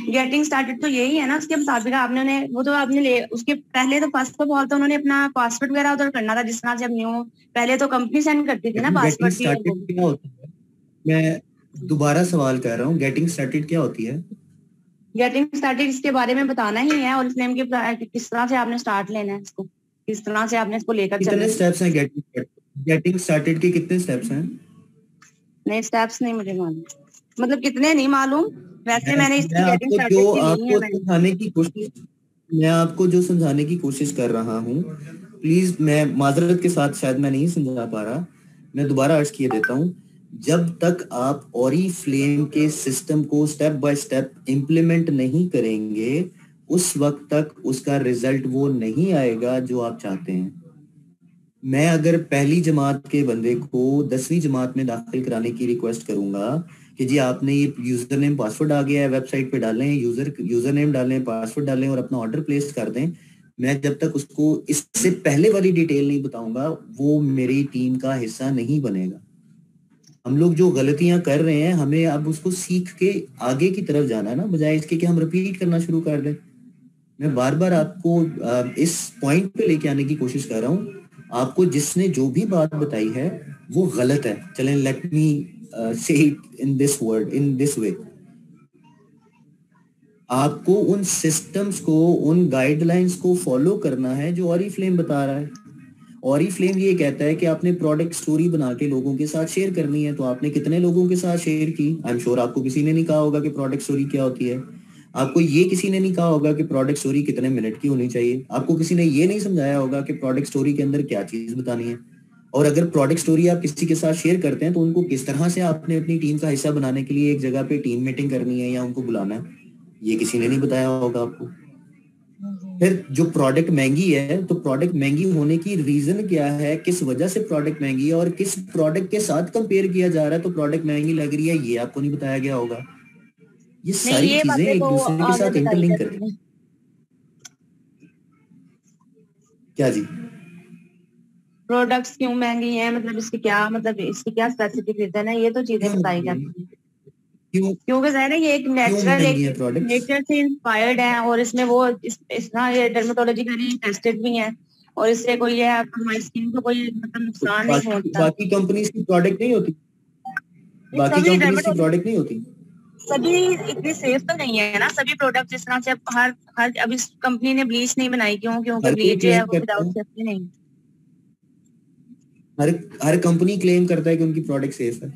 गेटिंग स्टार्टेड तो यही है ना, उसके मुताबिक आपने उन्हें वो तो आपने उसके पहले तो फर्स्ट ऑफ ऑल तो उन्होंने अपना पासवर्ड वगैरह उधर करना था, जिस तरह से अब न्यू पहले तो कंपनी सेंड करती थी ना पासवर्ड की। क्या होता है? मैं दोबारा सवाल कर रहा हूँ, गेटिंग स्टार्टेड क्या होती है? गेटिंग स्टार्टेड इसके बारे में बताना ही है, और इसलिए के किस तरह से आपने स्टार्ट लेना है इसको, किस तरह से आपने इसको लेकर चलना है। कितने स्टेप्स हैं गेटिंग स्टार्टेड के? कितने स्टेप्स हैं? नहीं स्टेप्स नहीं मुझे मालूम, मतलब कितने नहीं मालूम, वैसे मैंने इसकी गेटिंग स्टार्टेड मैं आपको जो समझाने की कोशिश कर रहा हूँ, प्लीज, मैं माजरत के साथ शायद मैं नहीं समझा पा रहा, मैं दोबारा अर्ज किए देता हूँ। जब तक आप ओरिफ्लेम के सिस्टम को स्टेप बाय स्टेप इम्प्लीमेंट नहीं करेंगे, उस वक्त तक उसका रिजल्ट वो नहीं आएगा जो आप चाहते हैं। मैं अगर पहली जमात के बंदे को 10वीं जमात में दाखिल कराने की रिक्वेस्ट करूंगा कि जी आपने ये यूजर नेम पासवर्ड आ गया है, वेबसाइट पे डालें, यूजर नेम डालें, पासवर्ड डालें और अपना ऑर्डर प्लेस कर दें, मैं जब तक उसको इससे पहले वाली डिटेल नहीं बताऊंगा, वो मेरी टीम का हिस्सा नहीं बनेगा। हम लोग जो गलतियां कर रहे हैं, हमें अब उसको सीख के आगे की तरफ जाना है ना, बजाय इसके कि हम रिपीट करना शुरू कर दें। मैं बार बार आपको इस पॉइंट पे लेके आने की कोशिश कर रहा हूँ। आपको जिसने जो भी बात बताई है वो गलत है। चलें, लेट मी से it in this word, in this way. आपको उन सिस्टम्स को, उन गाइडलाइंस को फॉलो करना है जो ओरिफ्लेम बता रहा है। ओरिफ्लेम ये कहता है कि आपने प्रोडक्ट स्टोरी बना के लोगों के साथ शेयर करनी है। तो आपने कितने लोगों के साथ शेयर की? आई एम श्योर आपको किसी ने नहीं कहा होगा कि प्रोडक्ट स्टोरी क्या होती है। आपको ये किसी ने नहीं कहा होगा कि प्रोडक्ट स्टोरी कितने मिनट की होनी चाहिए, आपको किसी ने ये नहीं समझाया होगा कि प्रोडक्ट स्टोरी के अंदर क्या चीज बतानी है, और अगर प्रोडक्ट स्टोरी आप किसी के साथ शेयर करते हैं तो उनको किस तरह से आपने अपनी टीम का हिस्सा बनाने के लिए एक जगह पे टीम मीटिंग करनी है या उनको बुलाना है, ये किसी ने नहीं बताया होगा आपको। फिर जो प्रोडक्ट महंगी है, तो प्रोडक्ट महंगी होने की रीजन क्या है, किस वजह से प्रोडक्ट महंगी है और किस प्रोडक्ट के साथ कंपेयर किया जा रहा है तो प्रोडक्ट महंगी लग रही है, ये आपको नहीं बताया गया होगा। ये सारी चीजें एक दूसरे के साथ इंटरलिंक करती हैं। क्या जी? प्रोडक्ट्स क्यों महंगी हैं, मतलब इसकी क्या स्पेसिफिक रीजन है, ये तो चीजें बताई जाती हैं। क्योंकि ज़ाहिर है ये एक नेचर से इंस्पायर्ड है और इसमें वो ये डर्मेटोलॉजिकली टेस्टेड भी है और इससे कोई है हमारी स्किन को कोई मतलब नुकसान नहीं होता। बाकी कंपनीज की प्रोडक्ट नहीं होती, बाकी कंपनीज की प्रोडक्ट नहीं होती, सभी इतनी सेफ तो नहीं है ना सभी प्रोडक्ट। जिस तरह से हर अब इस कंपनी ने ब्लीच नहीं बनाई, क्योंकि ब्लीच जो है वो विदाउट सेफ्टी नहीं। हर कंपनी क्लेम करता है कि उनकी प्रोडक्ट सेफ है।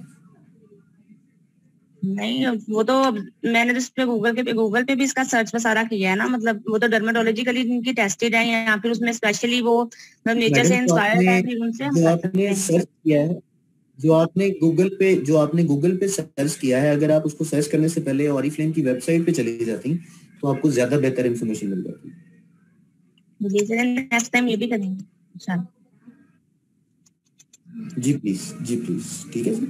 नहीं, वो तो मैंने तो इस पे गूगल पे भी इसका सर्च में सारा किया है ना, मतलब वो तो डर्मेटोलॉजिकली इनकी टेस्टेड है या फिर उसमें स्पेशली वो नेचर से इंस्पायर्ड है, फिर उनसे जो आपने सर्च किया है, जो आपने गूगल पे सर्च किया है, अगर आप उसको सर्च करने से पहले ऑरिफ्लेम की वेबसाइट पे चली जाती तो आपको ज्यादा बेहतर इंफॉर्मेशन मिल जाती। जी सर, नेक्स्ट टाइम ये भी करेंगे। जी प्लीज, ठीक है जी,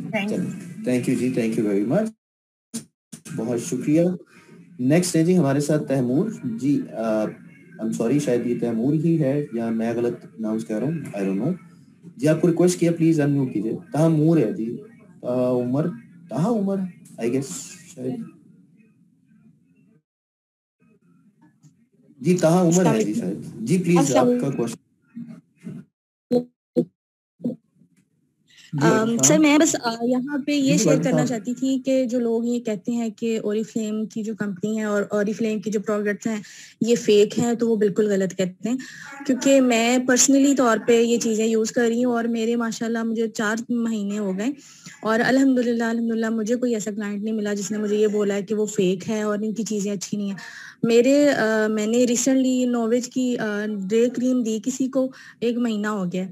थैंक यू जी, थैंक यू वेरी मच, बहुत शुक्रिया। नेक्स्ट है जी हमारे साथ Taimur ji. I am sorry, शायद ये तैमूर ही है या मैं गलत अनाउंस कर रहा हूँ, आई डोंट नो जी। आपको रिक्वेस्ट किया, प्लीज अनम्यूट कीजिए। तैमूर है जी, उमर आई गेस शायद जी, उमर है जी शायद जी, प्लीज आपका क्वेश्चन। सर मैं बस यहाँ पे ये शेयर करना चाहती थी कि जो लोग ये कहते हैं कि ओरिफ्लेम की जो कंपनी है और ओरिफ्लेम की जो प्रोडक्ट्स हैं ये फेक हैं, तो वो बिल्कुल गलत कहते हैं, क्योंकि मैं पर्सनली तौर पे ये चीज़ें यूज़ कर रही हूँ और मेरे माशाल्लाह मुझे 4 महीने हो गए और अल्हम्दुलिल्लाह मुझे कोई ऐसा क्लाइंट नहीं मिला जिसने मुझे ये बोला है कि वो फेक है और इनकी चीज़ें अच्छी नहीं है। मैंने रिसेंटली नोवेज की डे क्रीम दी किसी को, 1 महीना हो गया,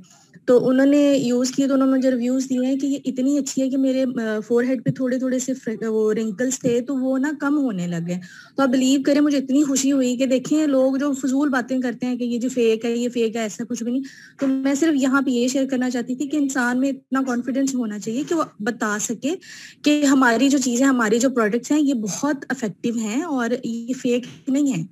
तो उन्होंने यूज की तो उन्होंने मुझे रिव्यूज दिए हैं कि ये इतनी अच्छी है कि मेरे फोरहेड पे थोड़े से वो रिंकल्स थे तो वो ना कम होने लगे। तो आप बिलीव करें मुझे इतनी खुशी हुई कि देखें लोग जो फजूल बातें करते हैं कि ये जो फेक है, ये फेक है, ऐसा कुछ भी नहीं। तो मैं सिर्फ यहाँ पे ये शेयर करना चाहती थी कि इंसान में इतना कॉन्फिडेंस होना चाहिए कि वो बता सके कि हमारी जो चीजें, हमारी जो प्रोडक्ट्स हैं ये बहुत इफेक्टिव हैं और ये फेक नहीं है।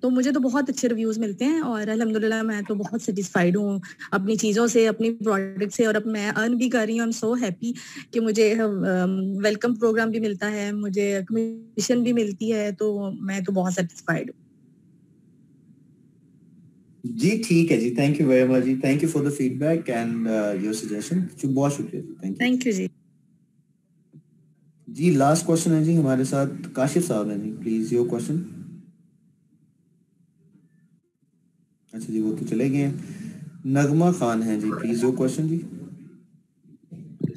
तो मुझे तो बहुत अच्छे रिव्यूज मिलते हैं और अल्हम्दुलिल्लाह मैं तो बहुत सेटिस्फाइड हूँ अपनी चीज़ों से, अपनी प्रोडक्ट से, और अब मैं अर्न भी कर रही हूँ। आई एम सो हैप्पी कि मुझे वेलकम प्रोग्राम भी मिलता है, मुझे कमीशन भी मिलती है, तो मैं तो बहुत सेटिस्फाइड हूँ। जी ठीक है जी, थैंक यू वेरी मच जी, thank you for the feedback and your suggestion, बहुत शुक्रिया जी, थैंक यू जी। जी लास्ट क्वेश्चन है जी हमारे साथ काशिफ साहब हैं जी, प्लीज योर क्वेश्चन। अच्छा जी वो तो चले गए। नगमा खान है जी, प्लीज योर क्वेश्चन जी।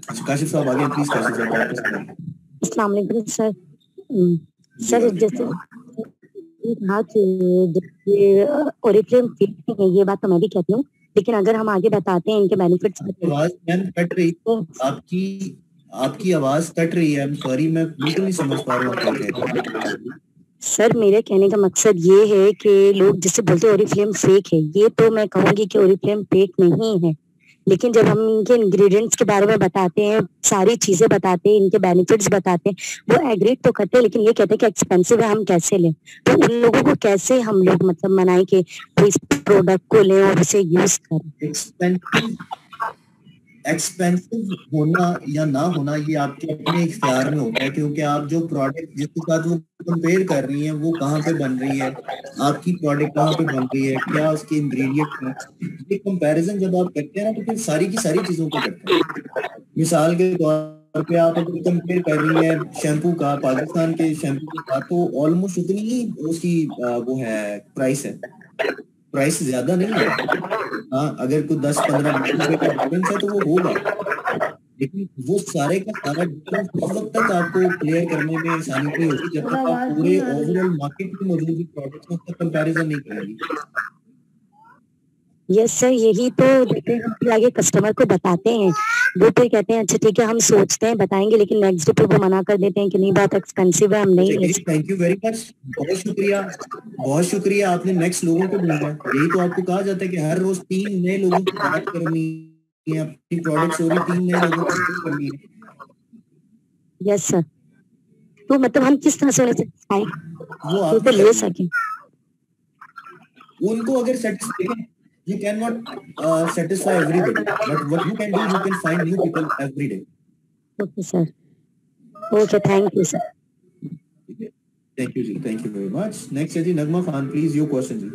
अच्छा काशिफ साहब आ गए, प्लीज काशिफ साहब वापस। अस्सलाम वालेकुम सर। सर जैसे ओरिफ्लेम फेक है ये बात तो मैं भी कहती हूँ, लेकिन अगर हम आगे बताते हैं इनके बेनिफिट्स। आवाज मैम कट रही है, आपकी आवाज कट रही है, आई एम सॉरी, मैं बिल्कुल नहीं समझ पा रहा हूँ क्या कह रहे हैं। सर मेरे कहने का मकसद ये है कि लोग जिससे बोलते हैं ओरिफ्लेम फेक है, ये तो मैं कहूंगी कि ओरिफ्लेम फेक नहीं है, लेकिन जब हम इनके इंग्रेडिएंट्स के बारे में बताते हैं, सारी चीजें बताते हैं, इनके बेनिफिट्स बताते हैं, वो एग्री तो करते हैं, लेकिन ये कहते हैं कि एक्सपेंसिव है, हम कैसे लें। तो उन लोगों को कैसे हम लोग मतलब मनाएं कि वो इस प्रोडक्ट को लें और उसे यूज करें। एक्सपेंसिव होना या ना होना ये आपके अपने इख्तियार में होता है, क्योंकि आप जो प्रोडक्ट जिसके साथ वो कंपेयर कर रही हैं वो कहाँ पे बन रही है, आपकी प्रोडक्ट कहाँ पे बन रही है, क्या उसके इंग्रेडिएंट हैं, ये कंपैरिजन जब आप करते हैं ना तो फिर सारी की सारी चीजों को करते हैं। मिसाल के तौर पे आप अगर कंपेयर कर रही है शैम्पू का पाकिस्तान के शैम्पू के साथ, तो ऑलमोस्ट उतनी ही उसकी वो है प्राइस ज्यादा नहीं है। हाँ अगर कोई 10-15 रुपए का डिफरेंस है तो वो होगा, लेकिन वो सारे का सारा डिफरेंस उस वक्त तक आपको क्लियर करने में आसानी नहीं होगी जब तक आप पूरे ओवरऑल मार्केट में मौजूद प्रोडक्ट्स का कंपैरिजन नहीं करेंगे। यस सर, यही तो जैसे हम फिर आगे कस्टमर को बताते हैं, वो फिर कहते हैं अच्छा ठीक है हम सोचते हैं बताएंगे, लेकिन नेक्स्ट डे पे वो मना कर देते हैं कि नहीं बहुत एक्सपेंसिव है, हम नहीं ले सकते। थैंक यू वेरी मच, बहुत शुक्रिया आपने नेक्स्ट लोगों को ढूंढा। यही तो आपको कहा जाता है कि हर रोज 3 नए लोगों की बात करनी है, अपनी प्रोडक्ट्स और 3 नए लोगों को करनी है। यस सर, तो मतलब हम किस तरह से उन्हें सेटिस्फाई वो आप ले सकें, उनको अगर satisfy you cannot satisfy everybody, but what you can do, you can find new people every day. Okay sir, okay, thank you sir. Thank you ji, thank you very much. Next है जी नगमा Khan, please your question जी।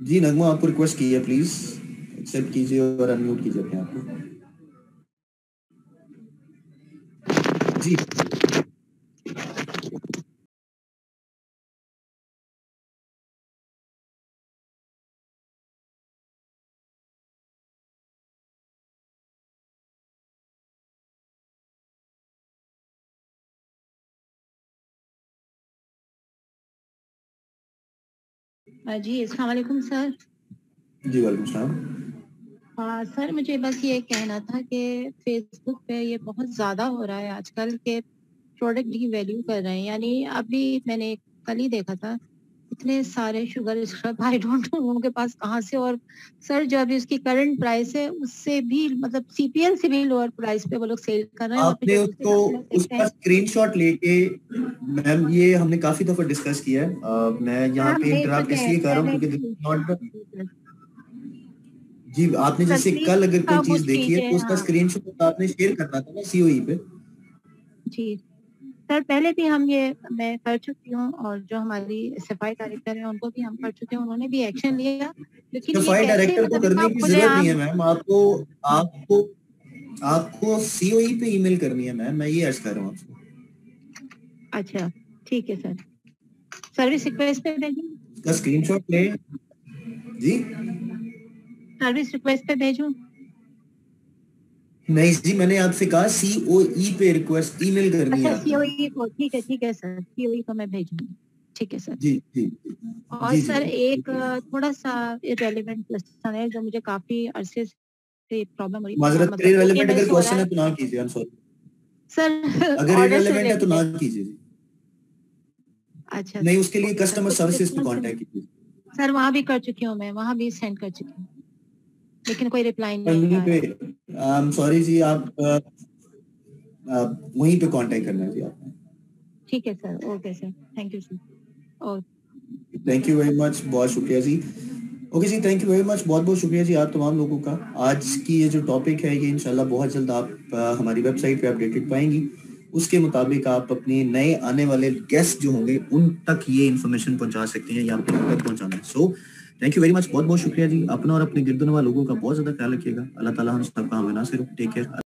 जी नगमा आपको request की है, please accept कीजिए और unmute कीजिए अपने आप को जी। जी अस्सलाम वालेकुम सर। जी वालेकुम सलाम। सर मुझे बस ये कहना था कि फेसबुक पे ये बहुत ज़्यादा हो रहा है आजकल के प्रोडक्ट की वैल्यू कर रहे हैं, यानी अभी मैंने कल ही देखा था इतने सारे sugar scrub, I don't know उनके पास कहाँ से, और सर जो अभी उसकी करंट प्राइस है उससे भी मतलब सीपीएल से भी लोअर प्राइस पे वो लोग सेल कर रहे हैं। आपने उसको उसका स्क्रीनशॉट लेके, मैम ये हमने काफी दफा डिस्कस किया है, मैं यहाँ पे इंटरप्ट इसलिए कर रहा हूँ क्योंकि नॉट जी आपने जैसे कल अगर कोई चीज देखी है तो उसका स्क्रीनशॉट आपने शेयर करना था ना सीओई पे। जी सर, पहले भी हम ये मैं कर चुकी हूँ और जो हमारी सफाई डायरेक्टर है उनको भी हम कर चुके हैं, उन्होंने भी एक्शन लिया, लेकिन सफाई डायरेक्टर को करने की जरूरत नहीं है मैम, आपको आपको आपको सीओई पे ईमेल करनी है मैम, मैं ये अर्ज कर रहा हूँ आपको। अच्छा ठीक है सर, सर्विस रिक्वेस्ट पे भेजूं, उसका स्क्रीनशॉट ले जी, सर्विस रिक्वेस्ट पे भेजूं? नहीं जी, मैंने आपसे कहा सीओई पे रिक्वेस्ट ईमेल करनी है। अच्छा सीओई को, ठीक है सर, सीओई को मैं भेजूंगी, ठीक है सर। जी जी और जी, सर जी, एक थोड़ा सा इररिलेवेंट क्वेश्चन है जो मुझे काफी अरसे से प्रॉब्लम हो रही है। माजरत इररिलेवेंट अगर क्वेश्चन है तो ना कीजिए, आई एम सॉरी सर, अगर इररिलेवेंट है तो ना कीजिए। अच्छा नहीं, उसके लिए कस्टमर सर्विसेज पे कांटेक्ट कीजिए। सर वहां भी कर चुकी हूँ मैं, वहां भी सेंड कर चुकी हूँ, लेकिन कोई रिप्लाई नहीं आया। आई एम सॉरी जी, आप वहीं पे कांटेक्ट करना है जी आपने। ठीक है sir, okay sir, thank you sir. और थैंक यू वेरी मच, बहुत शुक्रिया जी। ओके जी, थैंक यू वेरी मच, बहुत बहुत शुक्रिया जी आप तमाम लोगों का। आज की ये जो टॉपिक है ये इंशाल्लाह बहुत जल्द आप हमारी वेबसाइट पे अपडेटेड पाएंगी, उसके मुताबिक आप अपने नए आने वाले गेस्ट जो होंगे उन तक ये इन्फॉर्मेशन पहुंचा सकते हैं या अपने तक पहुंचाना है। सो थैंक यू वेरी मच, बहुत बहुत शुक्रिया जी। अपना और अपने गिरदनवा लोगों का बहुत ज्यादा ख्याल रखिएगा। अल्लाह ताला हम सबका हमें नासिर, टेक केयर।